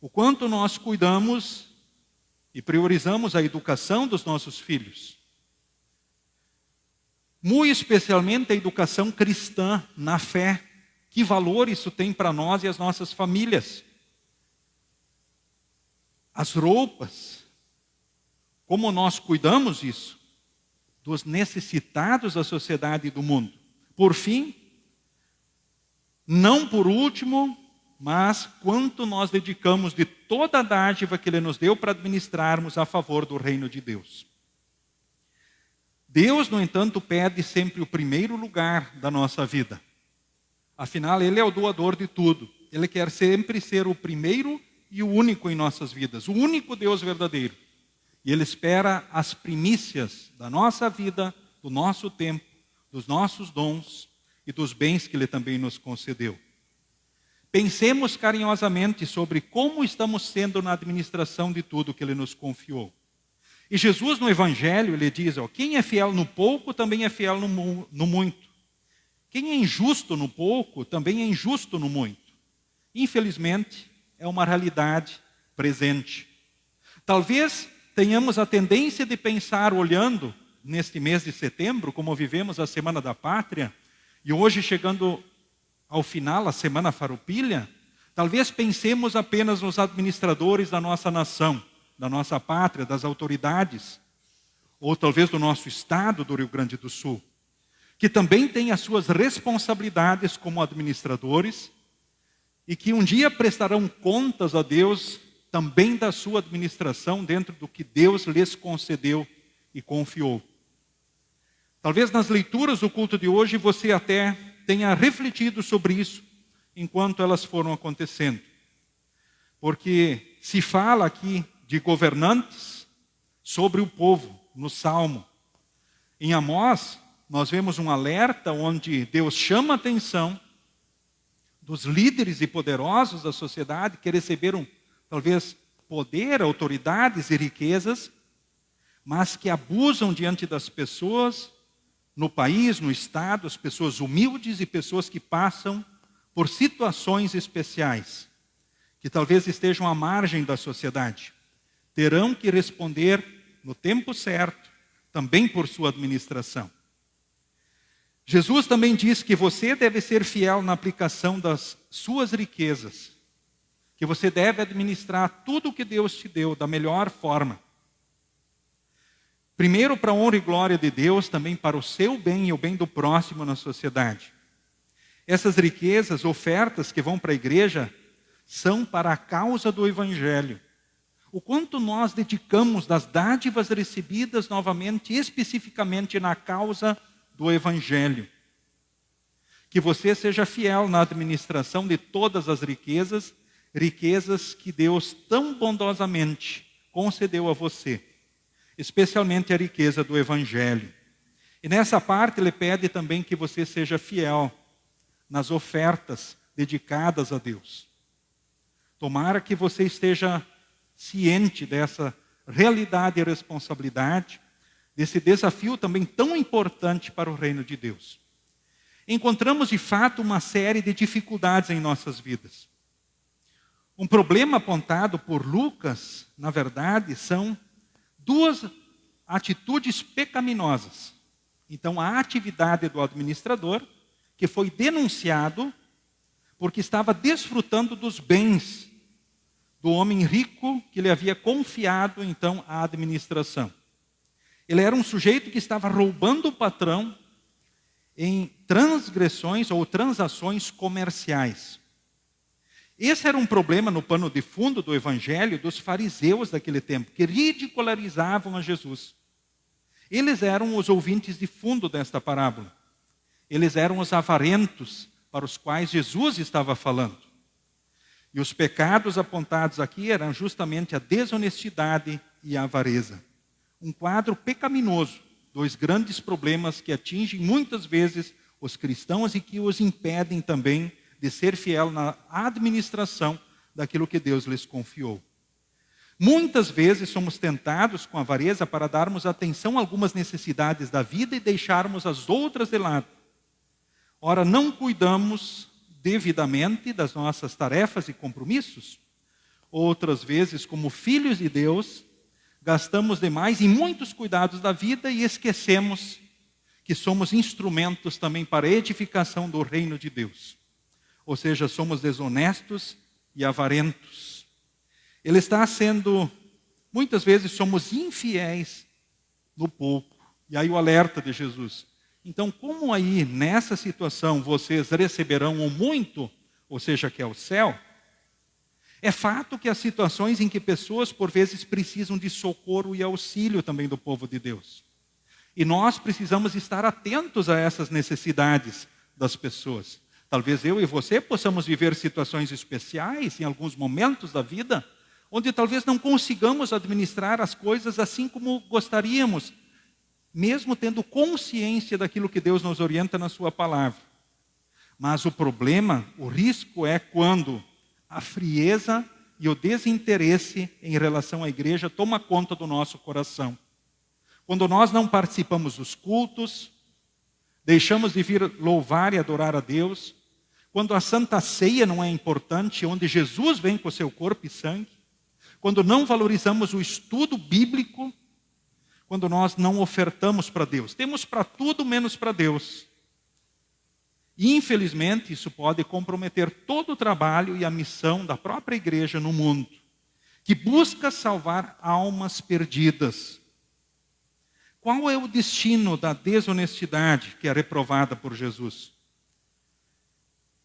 O quanto nós cuidamos e priorizamos a educação dos nossos filhos. Muito especialmente a educação cristã na fé. Que valor isso tem para nós e as nossas famílias? As roupas. Como nós cuidamos disso? Dos necessitados da sociedade e do mundo. Por fim, não por último, mas quanto nós dedicamos de toda a dádiva que Ele nos deu para administrarmos a favor do reino de Deus. Deus, no entanto, pede sempre o primeiro lugar da nossa vida. Afinal, Ele é o doador de tudo. Ele quer sempre ser o primeiro e o único em nossas vidas, o único Deus verdadeiro. E Ele espera as primícias da nossa vida, do nosso tempo, dos nossos dons e dos bens que Ele também nos concedeu. Pensemos carinhosamente sobre como estamos sendo na administração de tudo que Ele nos confiou. E Jesus no Evangelho, Ele diz, quem é fiel no pouco, também é fiel no muito. Quem é injusto no pouco, também é injusto no muito. Infelizmente, é uma realidade presente. Talvez tenhamos a tendência de pensar, olhando neste mês de setembro, como vivemos a Semana da Pátria, e hoje chegando ao final, a Semana Farroupilha, talvez pensemos apenas nos administradores da nossa nação, da nossa pátria, das autoridades, ou talvez do nosso estado do Rio Grande do Sul, que também têm as suas responsabilidades como administradores e que um dia prestarão contas a Deus também da sua administração dentro do que Deus lhes concedeu e confiou. Talvez nas leituras do culto de hoje você até tenha refletido sobre isso enquanto elas foram acontecendo. Porque se fala aqui de governantes sobre o povo, no Salmo. Em Amós, nós vemos um alerta onde Deus chama a atenção dos líderes e poderosos da sociedade que receberam, talvez, poder, autoridades e riquezas, mas que abusam diante das pessoas, no país, no estado, as pessoas humildes e pessoas que passam por situações especiais, que talvez estejam à margem da sociedade. Terão que responder no tempo certo, também por sua administração. Jesus também diz que você deve ser fiel na aplicação das suas riquezas, que você deve administrar tudo o que Deus te deu da melhor forma. Primeiro para a honra e glória de Deus, também para o seu bem e o bem do próximo na sociedade. Essas riquezas, ofertas que vão para a igreja, são para a causa do Evangelho. O quanto nós dedicamos das dádivas recebidas novamente, especificamente na causa do Evangelho. Que você seja fiel na administração de todas as riquezas, riquezas que Deus tão bondosamente concedeu a você, especialmente a riqueza do Evangelho. E nessa parte ele pede também que você seja fiel nas ofertas dedicadas a Deus. Tomara que você esteja ciente dessa realidade e responsabilidade, desse desafio também tão importante para o reino de Deus. Encontramos de fato uma série de dificuldades em nossas vidas. Um problema apontado por Lucas, na verdade, são duas atitudes pecaminosas. Então, a atividade do administrador, que foi denunciado porque estava desfrutando dos bens do homem rico que lhe havia confiado, então, a administração. Ele era um sujeito que estava roubando o patrão em transgressões ou transações comerciais. Esse era um problema no pano de fundo do evangelho dos fariseus daquele tempo, que ridicularizavam a Jesus. Eles eram os ouvintes de fundo desta parábola. Eles eram os avarentos para os quais Jesus estava falando. E os pecados apontados aqui eram justamente a desonestidade e a avareza. Um quadro pecaminoso, dois grandes problemas que atingem muitas vezes os cristãos e que os impedem também de ser fiel na administração daquilo que Deus lhes confiou. Muitas vezes somos tentados com avareza para darmos atenção a algumas necessidades da vida e deixarmos as outras de lado. Ora, não cuidamos devidamente das nossas tarefas e compromissos. Outras vezes, como filhos de Deus, gastamos demais em muitos cuidados da vida e esquecemos que somos instrumentos também para a edificação do reino de Deus. Ou seja, somos desonestos e avarentos. Ele está sendo, muitas vezes somos infiéis no pouco. E aí o alerta de Jesus. Então, como aí nessa situação vocês receberão o muito, ou seja, que é o céu, é fato que há situações em que pessoas por vezes precisam de socorro e auxílio também do povo de Deus. E nós precisamos estar atentos a essas necessidades das pessoas. Talvez eu e você possamos viver situações especiais em alguns momentos da vida, onde talvez não consigamos administrar as coisas assim como gostaríamos, mesmo tendo consciência daquilo que Deus nos orienta na sua palavra. Mas o problema, o risco é quando a frieza e o desinteresse em relação à igreja toma conta do nosso coração. Quando nós não participamos dos cultos, deixamos de vir louvar e adorar a Deus, quando a Santa Ceia não é importante, onde Jesus vem com o seu corpo e sangue, quando não valorizamos o estudo bíblico, quando nós não ofertamos para Deus. Temos para tudo menos para Deus. E, infelizmente, isso pode comprometer todo o trabalho e a missão da própria igreja no mundo, que busca salvar almas perdidas. Qual é o destino da desonestidade que é reprovada por Jesus?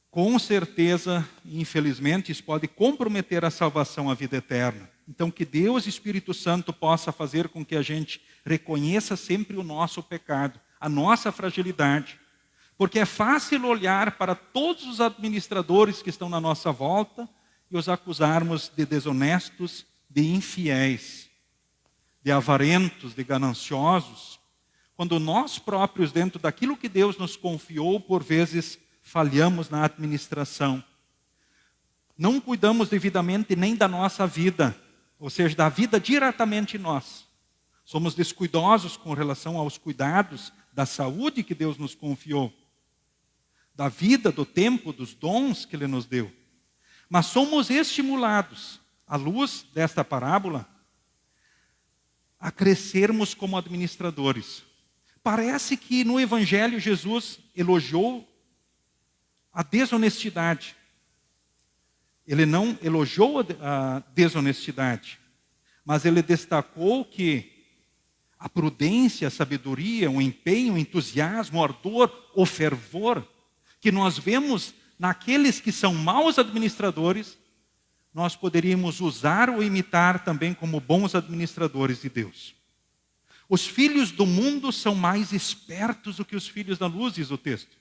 Com certeza, infelizmente, isso pode comprometer a salvação, a vida eterna. Então, que Deus e Espírito Santo possa fazer com que a gente reconheça sempre o nosso pecado, a nossa fragilidade. Porque é fácil olhar para todos os administradores que estão na nossa volta e os acusarmos de desonestos, de infiéis, de avarentos, de gananciosos, quando nós próprios, dentro daquilo que Deus nos confiou, por vezes falhamos na administração. Não cuidamos devidamente nem da nossa vida, ou seja, da vida diretamente nós. Somos descuidosos com relação aos cuidados da saúde que Deus nos confiou, da vida, do tempo, dos dons que Ele nos deu. Mas somos estimulados, à luz desta parábola, a crescermos como administradores. Parece que no Evangelho Jesus elogiou a desonestidade. Ele não elogiou a desonestidade, mas ele destacou que a prudência, a sabedoria, o empenho, o entusiasmo, o ardor, o fervor que nós vemos naqueles que são maus administradores, nós poderíamos usar ou imitar também como bons administradores de Deus. Os filhos do mundo são mais espertos do que os filhos da luz, diz o texto.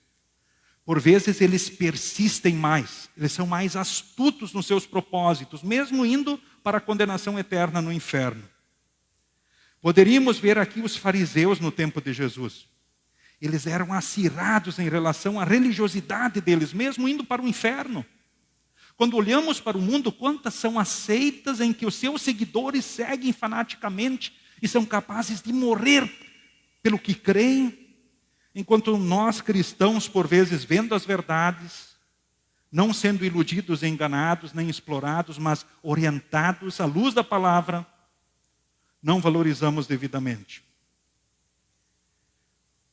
Por vezes eles persistem mais, eles são mais astutos nos seus propósitos, mesmo indo para a condenação eterna no inferno. Poderíamos ver aqui os fariseus no tempo de Jesus. Eles eram acirados em relação à religiosidade deles, mesmo indo para o inferno. Quando olhamos para o mundo, quantas são as seitas em que os seus seguidores seguem fanaticamente e são capazes de morrer pelo que creem, enquanto nós cristãos, por vezes, vendo as verdades, não sendo iludidos, enganados, nem explorados, mas orientados à luz da palavra, não valorizamos devidamente.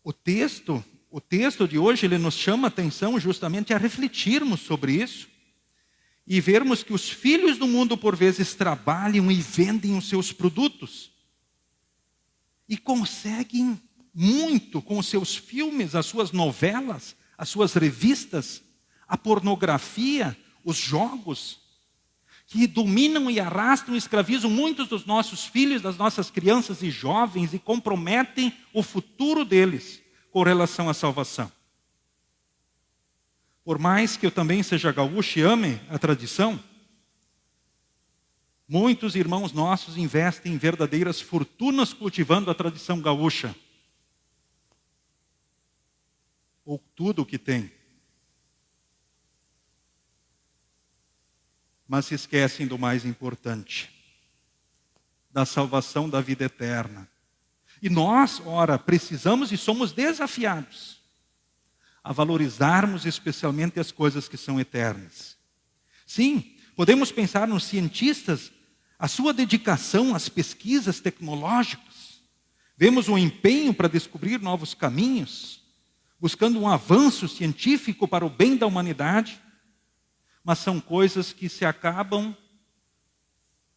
O texto de hoje, ele nos chama a atenção justamente a refletirmos sobre isso e vermos que os filhos do mundo, por vezes, trabalham e vendem os seus produtos e conseguem muito com os seus filmes, as suas novelas, as suas revistas, a pornografia, os jogos, que dominam e arrastam e escravizam muitos dos nossos filhos, das nossas crianças e jovens e comprometem o futuro deles com relação à salvação. Por mais que eu também seja gaúcho e ame a tradição, muitos irmãos nossos investem em verdadeiras fortunas cultivando a tradição gaúcha. Ou tudo o que tem. Mas se esquecem do mais importante, da salvação da vida eterna. E nós, ora, precisamos e somos desafiados a valorizarmos especialmente as coisas que são eternas. Sim, podemos pensar nos cientistas, a sua dedicação às pesquisas tecnológicas. Vemos o empenho para descobrir novos caminhos, buscando um avanço científico para o bem da humanidade, mas são coisas que se acabam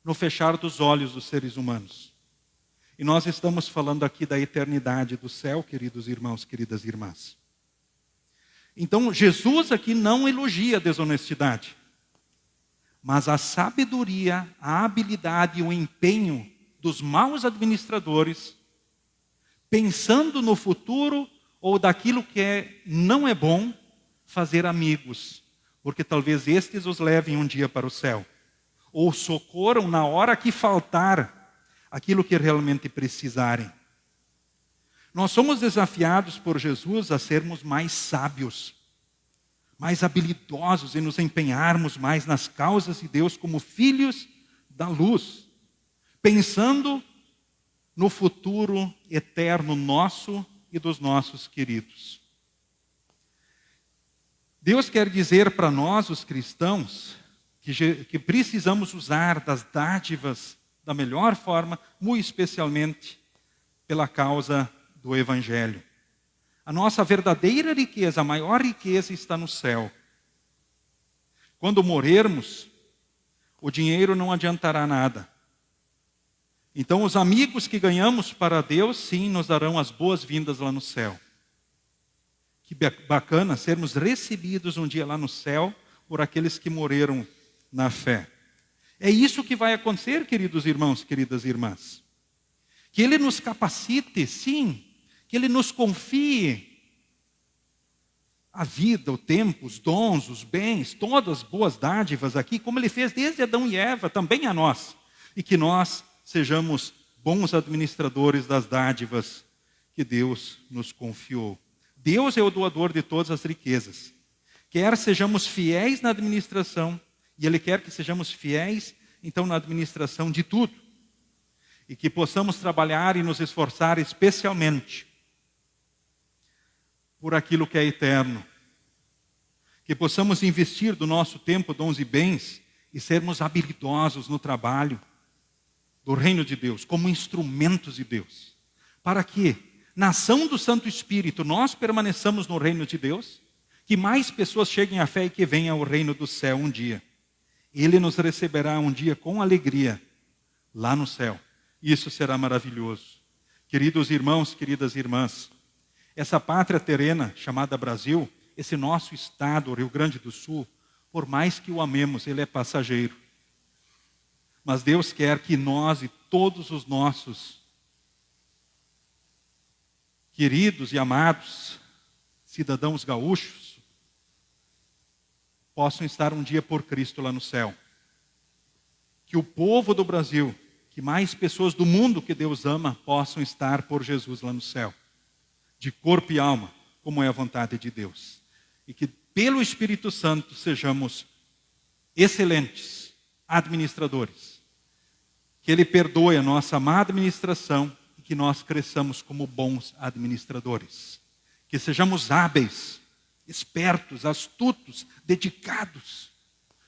no fechar dos olhos dos seres humanos. E nós estamos falando aqui da eternidade do céu, queridos irmãos, queridas irmãs. Então, Jesus aqui não elogia a desonestidade, mas a sabedoria, a habilidade e o empenho dos maus administradores, pensando no futuro ou daquilo que não é bom, fazer amigos, porque talvez estes os levem um dia para o céu, ou socorram na hora que faltar aquilo que realmente precisarem. Nós somos desafiados por Jesus a sermos mais sábios, mais habilidosos e nos empenharmos mais nas causas de Deus como filhos da luz, pensando no futuro eterno nosso e dos nossos queridos. Deus quer dizer para nós, os cristãos, que precisamos usar das dádivas da melhor forma, muito especialmente pela causa do Evangelho. A nossa verdadeira riqueza, a maior riqueza está no céu. Quando morrermos, o dinheiro não adiantará nada. Então, os amigos que ganhamos para Deus, sim, nos darão as boas-vindas lá no céu. Que bacana sermos recebidos um dia lá no céu por aqueles que morreram na fé. É isso que vai acontecer, queridos irmãos, queridas irmãs. Que Ele nos capacite, sim, que Ele nos confie a vida, o tempo, os dons, os bens, todas as boas dádivas aqui, como Ele fez desde Adão e Eva, também a nós. E que nós sejamos bons administradores das dádivas que Deus nos confiou. Deus é o doador de todas as riquezas. Quer sejamos fiéis na administração, e Ele quer que sejamos fiéis, então, na administração de tudo. E que possamos trabalhar e nos esforçar especialmente por aquilo que é eterno. Que possamos investir do nosso tempo, dons e bens, e sermos habilidosos no trabalho do reino de Deus, como instrumentos de Deus. Para que, na ação do Santo Espírito, nós permaneçamos no reino de Deus, que mais pessoas cheguem à fé e que venham ao reino do céu um dia. Ele nos receberá um dia com alegria lá no céu. Isso será maravilhoso. Queridos irmãos, queridas irmãs, essa pátria terrena chamada Brasil, esse nosso estado, Rio Grande do Sul, por mais que o amemos, ele é passageiro. Mas Deus quer que nós e todos os nossos queridos e amados cidadãos gaúchos possam estar um dia por Cristo lá no céu. Que o povo do Brasil, que mais pessoas do mundo que Deus ama, possam estar por Jesus lá no céu. De corpo e alma, como é a vontade de Deus. E que pelo Espírito Santo sejamos excelentes administradores. Que Ele perdoe a nossa má administração e que nós cresçamos como bons administradores. Que sejamos hábeis, espertos, astutos, dedicados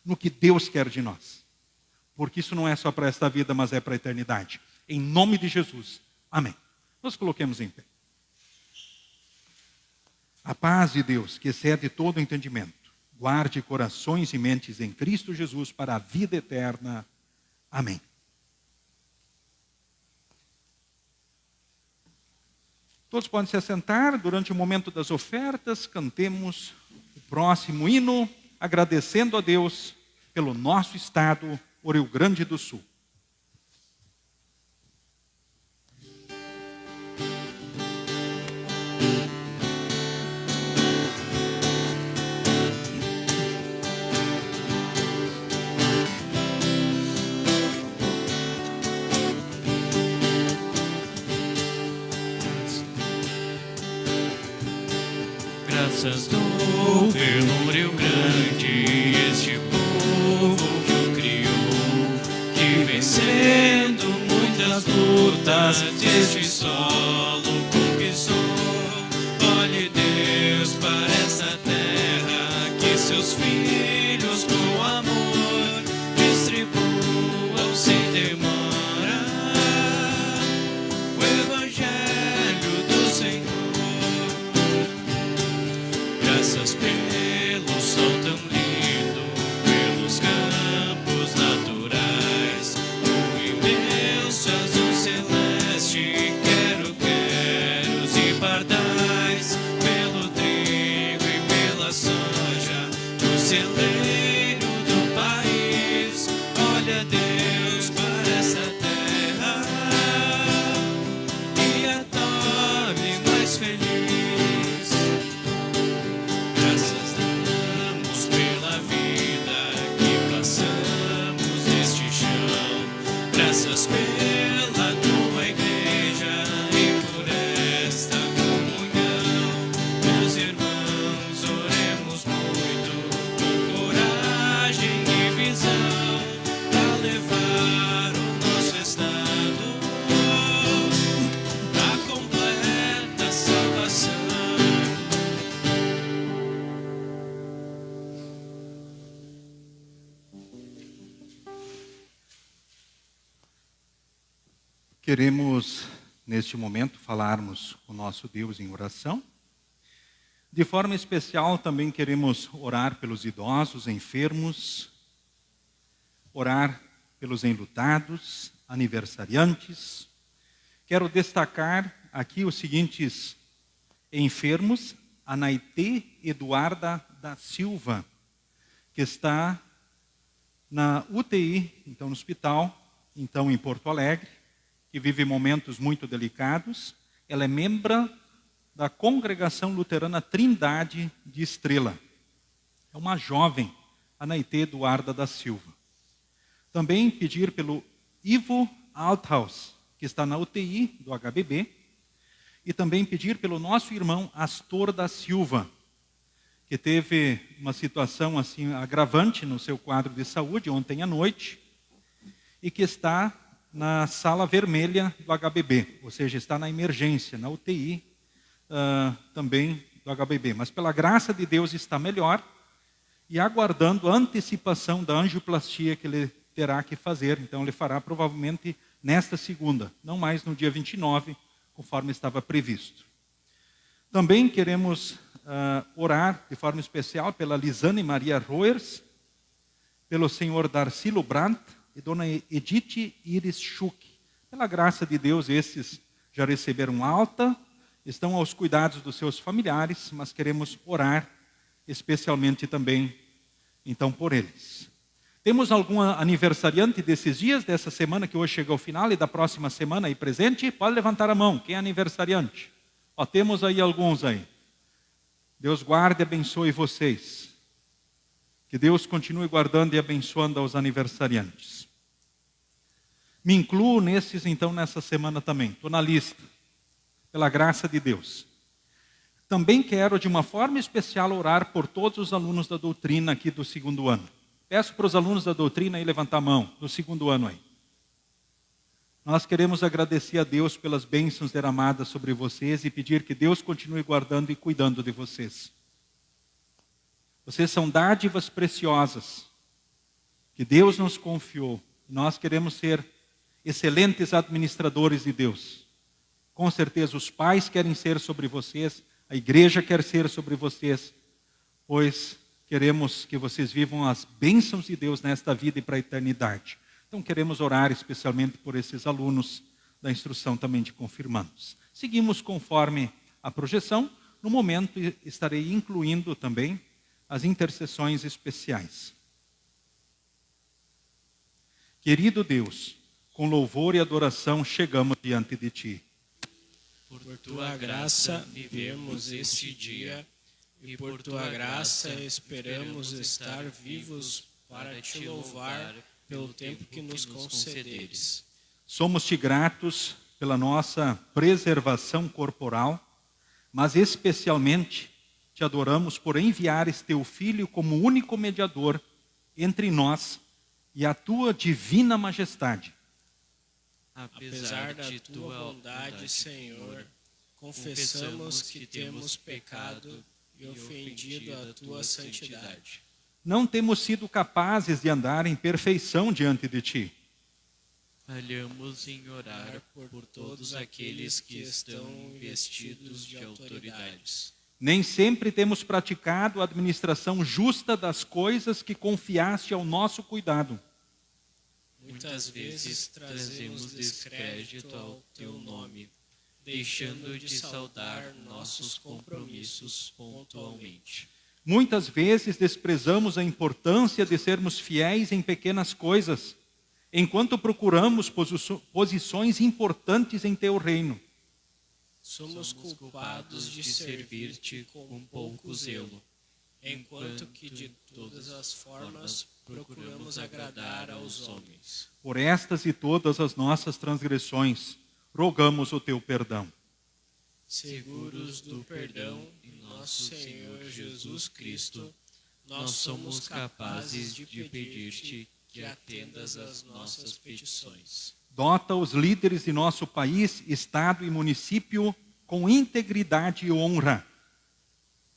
no que Deus quer de nós. Porque isso não é só para esta vida, mas é para a eternidade. Em nome de Jesus. Amém. Nos coloquemos em pé. A paz de Deus, que excede todo entendimento, guarde corações e mentes em Cristo Jesus para a vida eterna. Amém. Todos podem se assentar. Durante o momento das ofertas, cantemos o próximo hino, agradecendo a Deus pelo nosso estado, o Rio Grande do Sul. Graças dou pelo Rio Grande, este povo que o criou, que vencendo muitas lutas deste solo conquistou. Olhe Deus para essa terra, que seus filhos com amor distribuam sem demora o Evangelho do Senhor. Graças pelo sol tão lindo, pelos campos naturais, o imenso azul celeste, quero-queros e pardais, pelo trigo e Queremos, neste momento, falarmos com o nosso Deus em oração. De forma especial, também queremos orar pelos idosos, enfermos, orar pelos enlutados, aniversariantes. Quero destacar aqui os seguintes enfermos: a Naitê Eduarda da Silva, que está na UTI, então no hospital, então em Porto Alegre, que vive momentos muito delicados. Ela é membro da Congregação Luterana Trindade de Estrela. É uma jovem, a Naitê Eduarda da Silva. Também pedir pelo Ivo Althaus, que está na UTI do HBB, e também pedir pelo nosso irmão Astor da Silva, que teve uma situação assim agravante no seu quadro de saúde ontem à noite, e que está na sala vermelha do HBB, ou seja, está na emergência, na UTI também do HBB. Mas pela graça de Deus está melhor e aguardando a antecipação da angioplastia que ele terá que fazer. Então ele fará provavelmente nesta segunda, não mais no dia 29, conforme estava previsto. Também queremos orar de forma especial pela Lisane Maria Roers, pelo senhor Darcilo Brandt e dona Edith Iris Schuch. Pela graça de Deus, esses já receberam alta, estão aos cuidados dos seus familiares, mas queremos orar especialmente também, então, por eles. Temos algum aniversariante desses dias, dessa semana que hoje chega ao final e da próxima semana aí presente? Pode levantar a mão, quem é aniversariante? Ó, temos aí alguns aí. Deus guarde e abençoe vocês. Que Deus continue guardando e abençoando aos aniversariantes. Me incluo nesses, então, nessa semana também. Estou na lista, pela graça de Deus. Também quero, de uma forma especial, orar por todos os alunos da doutrina aqui do segundo ano. Peço para os alunos da doutrina aí levantar a mão, do segundo ano aí. Nós queremos agradecer a Deus pelas bênçãos derramadas sobre vocês e pedir que Deus continue guardando e cuidando de vocês. Vocês são dádivas preciosas que Deus nos confiou. Nós queremos ser excelentes administradores de Deus. Com certeza os pais querem ser sobre vocês, a igreja quer ser sobre vocês, pois queremos que vocês vivam as bênçãos de Deus nesta vida e para a eternidade. Então queremos orar especialmente por esses alunos da instrução também de confirmandos. Seguimos conforme a projeção. No momento estarei incluindo também as intercessões especiais. Querido Deus, com louvor e adoração chegamos diante de Ti. Por Tua graça vivemos este dia e por Tua graça esperamos estar vivos para Te louvar pelo tempo que nos concederes. Somos-Te gratos pela nossa preservação corporal, mas especialmente Te adoramos por enviares Teu Filho como único mediador entre nós e a Tua divina majestade. Apesar da Tua bondade, Senhor, confessamos que temos pecado e ofendido a Tua santidade. Não temos sido capazes de andar em perfeição diante de Ti. Falhamos em orar por todos aqueles que estão investidos de autoridades. Nem sempre temos praticado a administração justa das coisas que confiaste ao nosso cuidado. Muitas vezes trazemos descrédito ao Teu nome, deixando de saudar nossos compromissos pontualmente. Muitas vezes desprezamos a importância de sermos fiéis em pequenas coisas, enquanto procuramos posições importantes em Teu reino. Somos culpados de servir-Te com pouco zelo, enquanto que de todas as formas procuramos agradar aos homens. Por estas e todas as nossas transgressões, rogamos o Teu perdão. Seguros do perdão de nosso Senhor Jesus Cristo, nós somos capazes de pedir-Te que atendas às nossas petições. Dota os líderes de nosso país, estado e município com integridade e honra.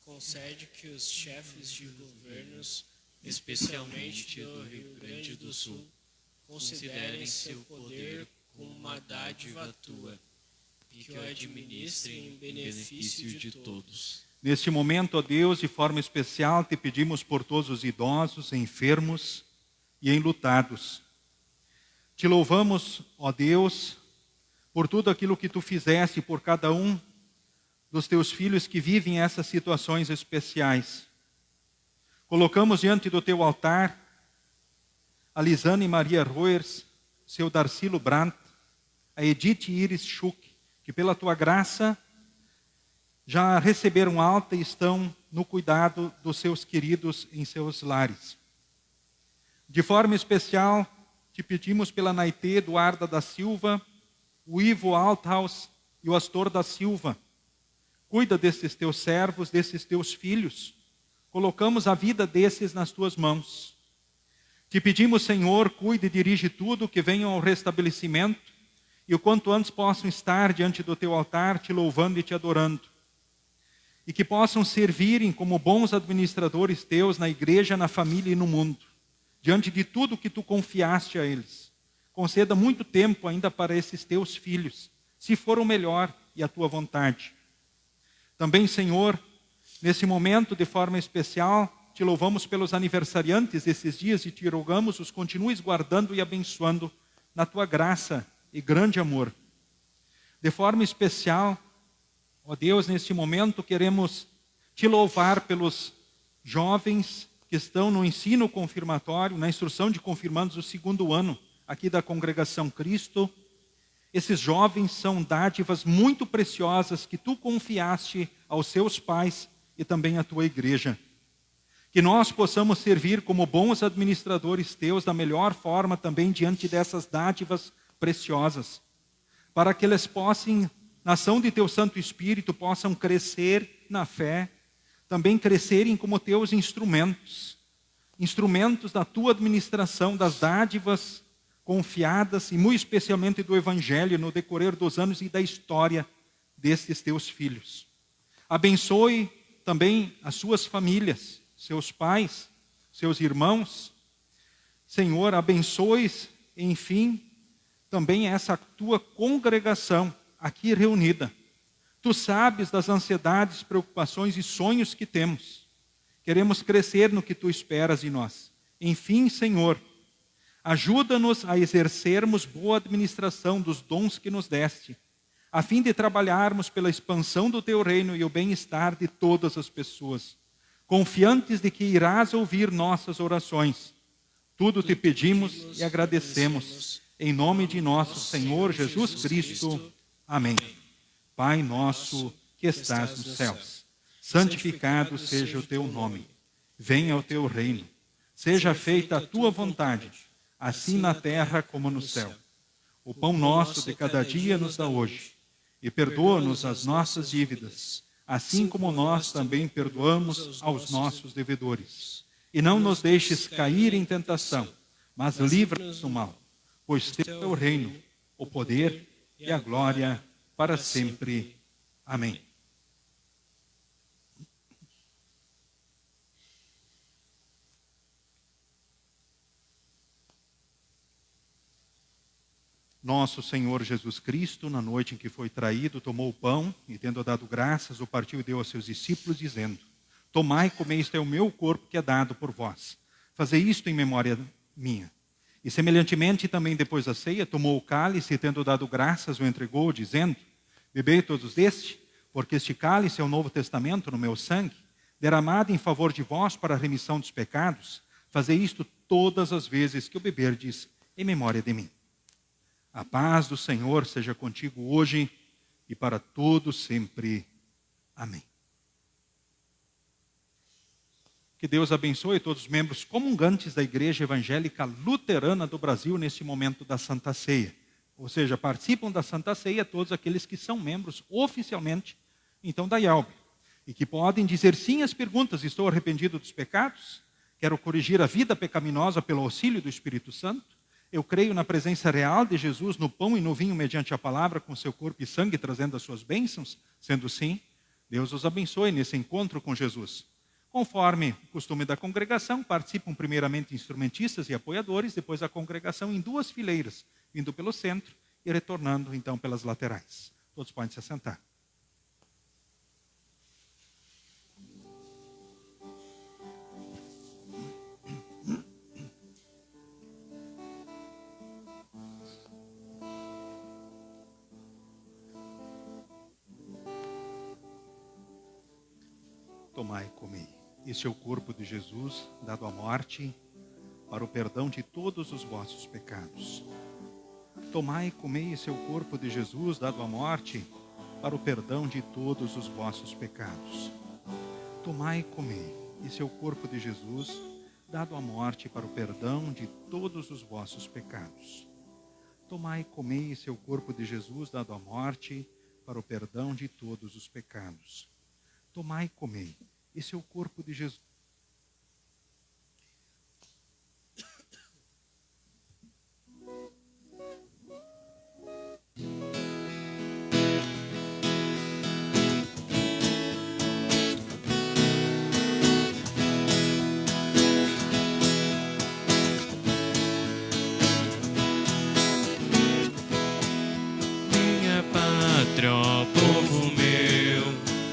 Concede que os chefes de governos, especialmente do Rio Grande do Sul, considerem seu poder com uma dádiva tua, e que o administre em benefício de todos. Neste momento, ó Deus, de forma especial, te pedimos por todos os idosos, enfermos e enlutados. Te louvamos, ó Deus, por tudo aquilo que tu fizeste por cada um dos teus filhos que vivem essas situações especiais. Colocamos diante do teu altar a Lisane Maria Roers, seu Darcilo Brandt, a Edith Iris Schuch, que pela tua graça já receberam alta e estão no cuidado dos seus queridos em seus lares. De forma especial, te pedimos pela Naitê Eduarda da Silva, o Ivo Althaus e o Astor da Silva. Cuida desses teus servos, desses teus filhos. Colocamos a vida desses nas tuas mãos. Te pedimos, Senhor, cuide e dirige tudo, que venham ao restabelecimento e o quanto antes possam estar diante do teu altar, te louvando e te adorando. E que possam servirem como bons administradores teus na igreja, na família e no mundo, diante de tudo que tu confiaste a eles. Conceda muito tempo ainda para esses teus filhos, se for o melhor e a tua vontade. Também, Senhor, nesse momento, de forma especial, te louvamos pelos aniversariantes desses dias e te rogamos os continues guardando e abençoando na tua graça e grande amor. De forma especial, ó Deus, neste momento queremos te louvar pelos jovens que estão no ensino confirmatório, na instrução de confirmandos do 2º ano aqui da Congregação Cristo. Esses jovens são dádivas muito preciosas que tu confiaste aos seus pais e também à tua igreja. Que nós possamos servir como bons administradores teus da melhor forma também diante dessas dádivas preciosas, para que eles possam, na ação de teu Santo Espírito, possam crescer na fé, também crescerem como teus instrumentos da tua administração, das dádivas confiadas, e muito especialmente do Evangelho no decorrer dos anos e da história destes teus filhos. Abençoe também as suas famílias, seus pais, seus irmãos. Senhor, abençoe, enfim, também essa tua congregação aqui reunida. Tu sabes das ansiedades, preocupações e sonhos que temos. Queremos crescer no que tu esperas de nós. Enfim, Senhor, ajuda-nos a exercermos boa administração dos dons que nos deste, a fim de trabalharmos pela expansão do teu reino e o bem-estar de todas as pessoas, confiantes de que irás ouvir nossas orações. Tudo te pedimos e agradecemos, em nome de nosso Senhor Jesus Cristo. Amém. Pai nosso que estás nos céus, santificado seja o teu nome. Venha o teu reino. Seja feita a tua vontade, assim na terra como no céu. O pão nosso de cada dia nos dá hoje, e perdoa-nos as nossas dívidas, assim como nós também perdoamos aos nossos devedores. E não nos deixes cair em tentação, mas livra-nos do mal, pois teu é o reino, o poder e a glória para sempre. Amém. Nosso Senhor Jesus Cristo, na noite em que foi traído, tomou o pão e, tendo dado graças, o partiu e deu aos seus discípulos, dizendo: Tomai e comei, este é o meu corpo que é dado por vós. Fazei isto em memória minha. E semelhantemente também depois da ceia, tomou o cálice e, tendo dado graças, o entregou, dizendo: Bebei todos deste, porque este cálice é o novo testamento no meu sangue, derramado em favor de vós para a remissão dos pecados. Fazei isto todas as vezes que o beberdes em memória de mim. A paz do Senhor seja contigo hoje e para todos sempre. Amém. Que Deus abençoe todos os membros comungantes da Igreja Evangélica Luterana do Brasil neste momento da Santa Ceia. Ou seja, participam da Santa Ceia todos aqueles que são membros oficialmente, então, da IALB. E que podem dizer sim às perguntas: estou arrependido dos pecados? Quero corrigir a vida pecaminosa pelo auxílio do Espírito Santo? Eu creio na presença real de Jesus no pão e no vinho mediante a palavra, com seu corpo e sangue trazendo as suas bênçãos? Sendo sim, Deus os abençoe nesse encontro com Jesus. Conforme o costume da congregação, participam primeiramente instrumentistas e apoiadores, depois a congregação em duas fileiras, vindo pelo centro, e retornando então pelas laterais. Todos podem se assentar. Tomai e comei. Este é o corpo de Jesus, dado à morte, para o perdão de todos os vossos pecados. Tomai e comei, esse é o corpo de Jesus, dado à morte, para o perdão de todos os vossos pecados. Tomai e comei, esse é o corpo de Jesus, dado à morte, para o perdão de todos os vossos pecados. Tomai e comei, esse é o corpo de Jesus, dado à morte, para o perdão de todos os pecados. Tomai e comei, esse é o corpo de Jesus. Minha pátria, ó povo meu,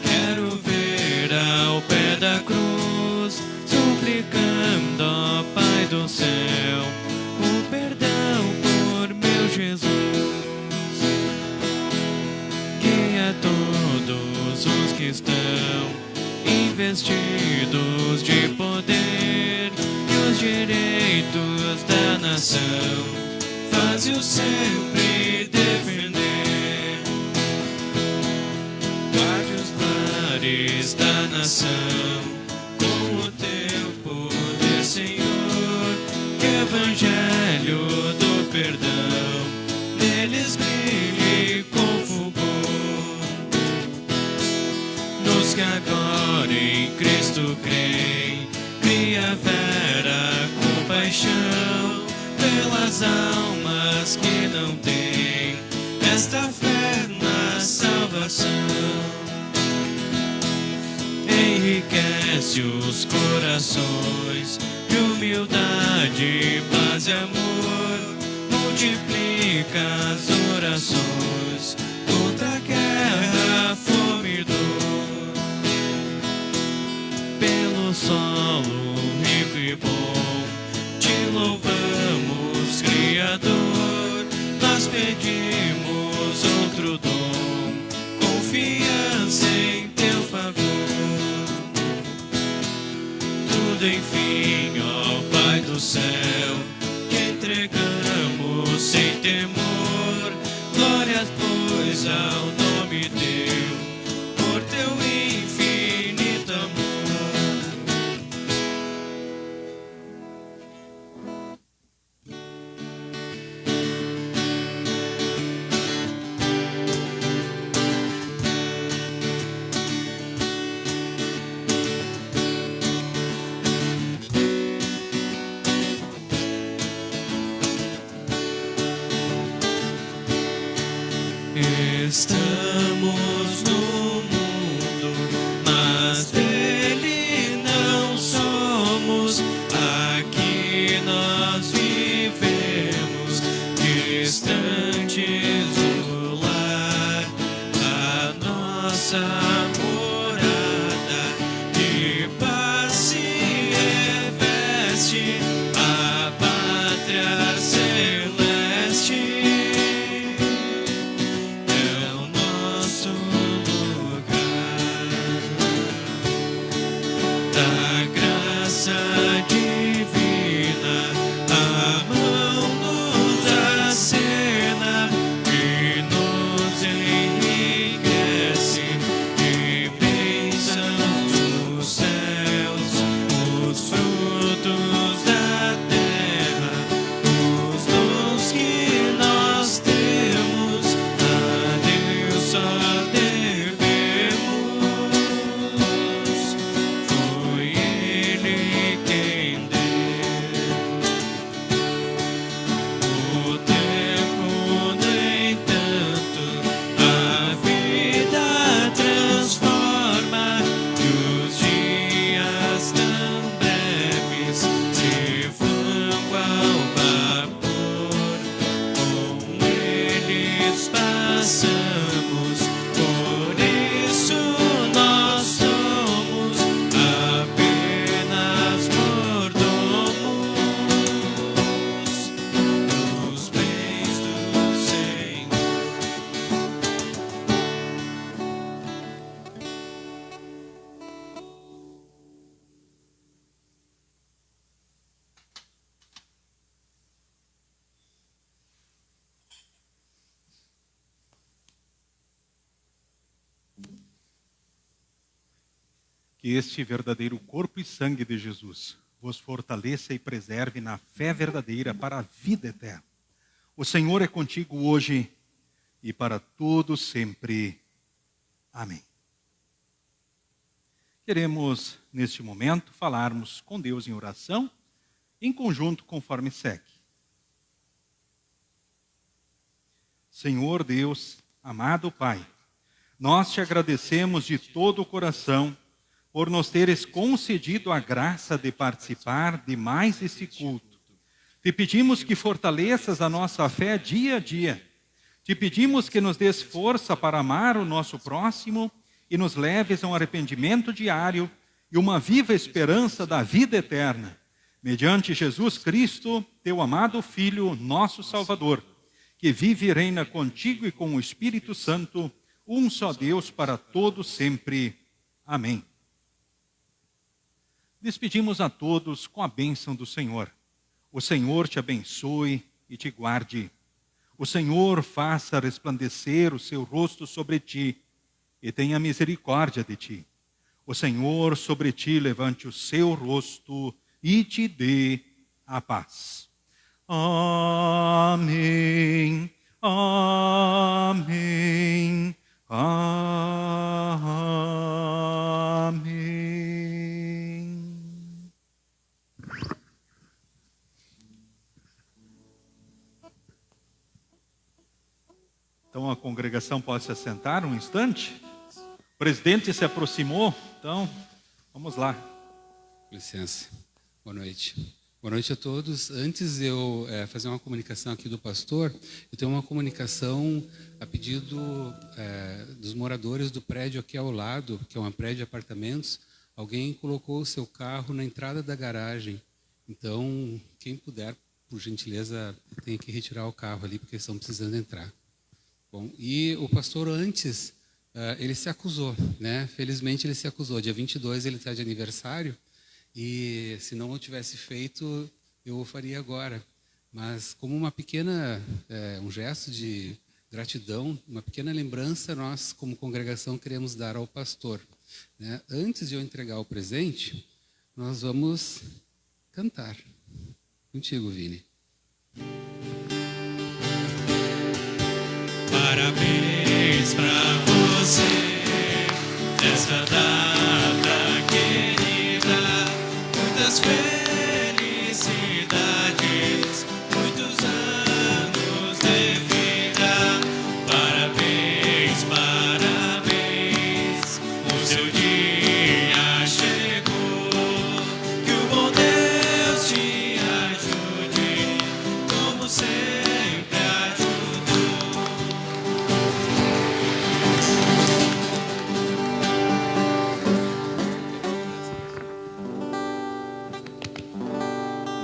quero ver ao pé da cruz, suplicando, ó Pai do céu, o perdão por meu Jesus. Guia todos os que estão investidos de poder e os direitos da nação, faze-o sempre defender. Guarde os lares da nação com o teu poder, Senhor, que o evangelho do perdão neles brilhe com fulgor. Nos que agora em Cristo creem, cria vera compaixão pelas almas que não têm esta fé na salvação. Enriquece os corações de humildade, paz e amor, multiplica as orações contra a guerra, fome e dor. Pelo solo rico e bom te louvamos, Criador, nós pedimos outro dom, confiança em teu favor. Tudo enfim, ó Pai do céu, te entregamos sem temor, glórias pois ao nome teu, por teu infinito amor. Estamos no mundo, mas dele não somos. Aqui nós vivemos, distantes do lar. A nossa morada de paz se reveste, a pátria celeste. façamos. Por isso nós somos apenas mordomos dos bens do Senhor. Que este verdadeiro corpo e sangue de Jesus vos fortaleça e preserve na fé verdadeira para a vida eterna. O Senhor é contigo hoje e para todo sempre. Amém. Queremos, neste momento, falarmos com Deus em oração, em conjunto, conforme segue. Senhor Deus, amado Pai, nós te agradecemos de todo o coração por nos teres concedido a graça de participar de mais esse culto. Te pedimos que fortaleças a nossa fé dia a dia. Te pedimos que nos des força para amar o nosso próximo e nos leves a um arrependimento diário e uma viva esperança da vida eterna. Mediante Jesus Cristo, teu amado Filho, nosso Salvador, que vive e reina contigo e com o Espírito Santo, um só Deus para todos sempre. Amém. Despedimos a todos com a bênção do Senhor. O Senhor te abençoe e te guarde. O Senhor faça resplandecer o seu rosto sobre ti e tenha misericórdia de ti. O Senhor sobre ti levante o seu rosto e te dê a paz. Amém. Amém. Amém. Então a congregação pode se assentar um instante. O presidente se aproximou, então vamos lá. Com licença. Boa noite. Boa noite a todos. Antes de eu fazer uma comunicação aqui do pastor, eu tenho uma comunicação a pedido dos moradores do prédio aqui ao lado, que é um prédio de apartamentos. Alguém colocou o seu carro na entrada da garagem. Então, quem puder, por gentileza, tem que retirar o carro ali, porque estão precisando entrar. Bom, e o pastor antes, ele se acusou, né? Felizmente ele se acusou. Dia 22 ele está de aniversário e se não o tivesse feito, eu o faria agora. Mas como uma pequena, um gesto de gratidão, uma pequena lembrança, nós como congregação queremos dar ao pastor, né? Antes de eu entregar o presente, nós vamos cantar. Contigo, Vini. Parabéns pra você nessa data querida, muitas felicidades, muitos anos de vida. Parabéns, parabéns, o seu dia chegou, que o bom Deus te ajude, como sempre ajudou.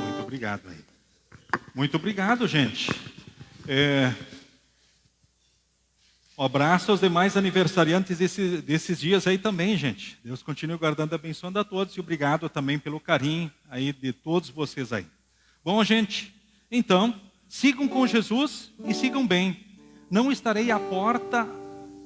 Muito obrigado aí. Muito obrigado, gente. Um abraço aos demais aniversariantes desses dias aí também, gente. Deus continue guardando e abençoando a todos. E obrigado também pelo carinho aí de todos vocês aí. Bom, gente, então, sigam com Jesus e sigam bem. Não estarei à porta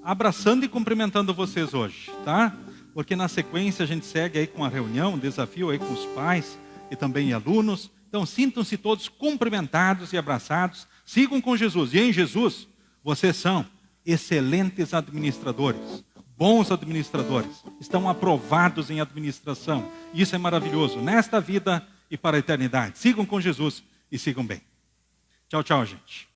abraçando e cumprimentando vocês hoje, tá? Porque na sequência a gente segue aí com a reunião, um desafio aí com os pais e também alunos. Então, sintam-se todos cumprimentados e abraçados. Sigam com Jesus. E em Jesus, vocês são excelentes administradores, bons administradores. Estão aprovados em administração. Isso é maravilhoso, nesta vida e para a eternidade. Sigam com Jesus e sigam bem. Tchau, tchau, gente.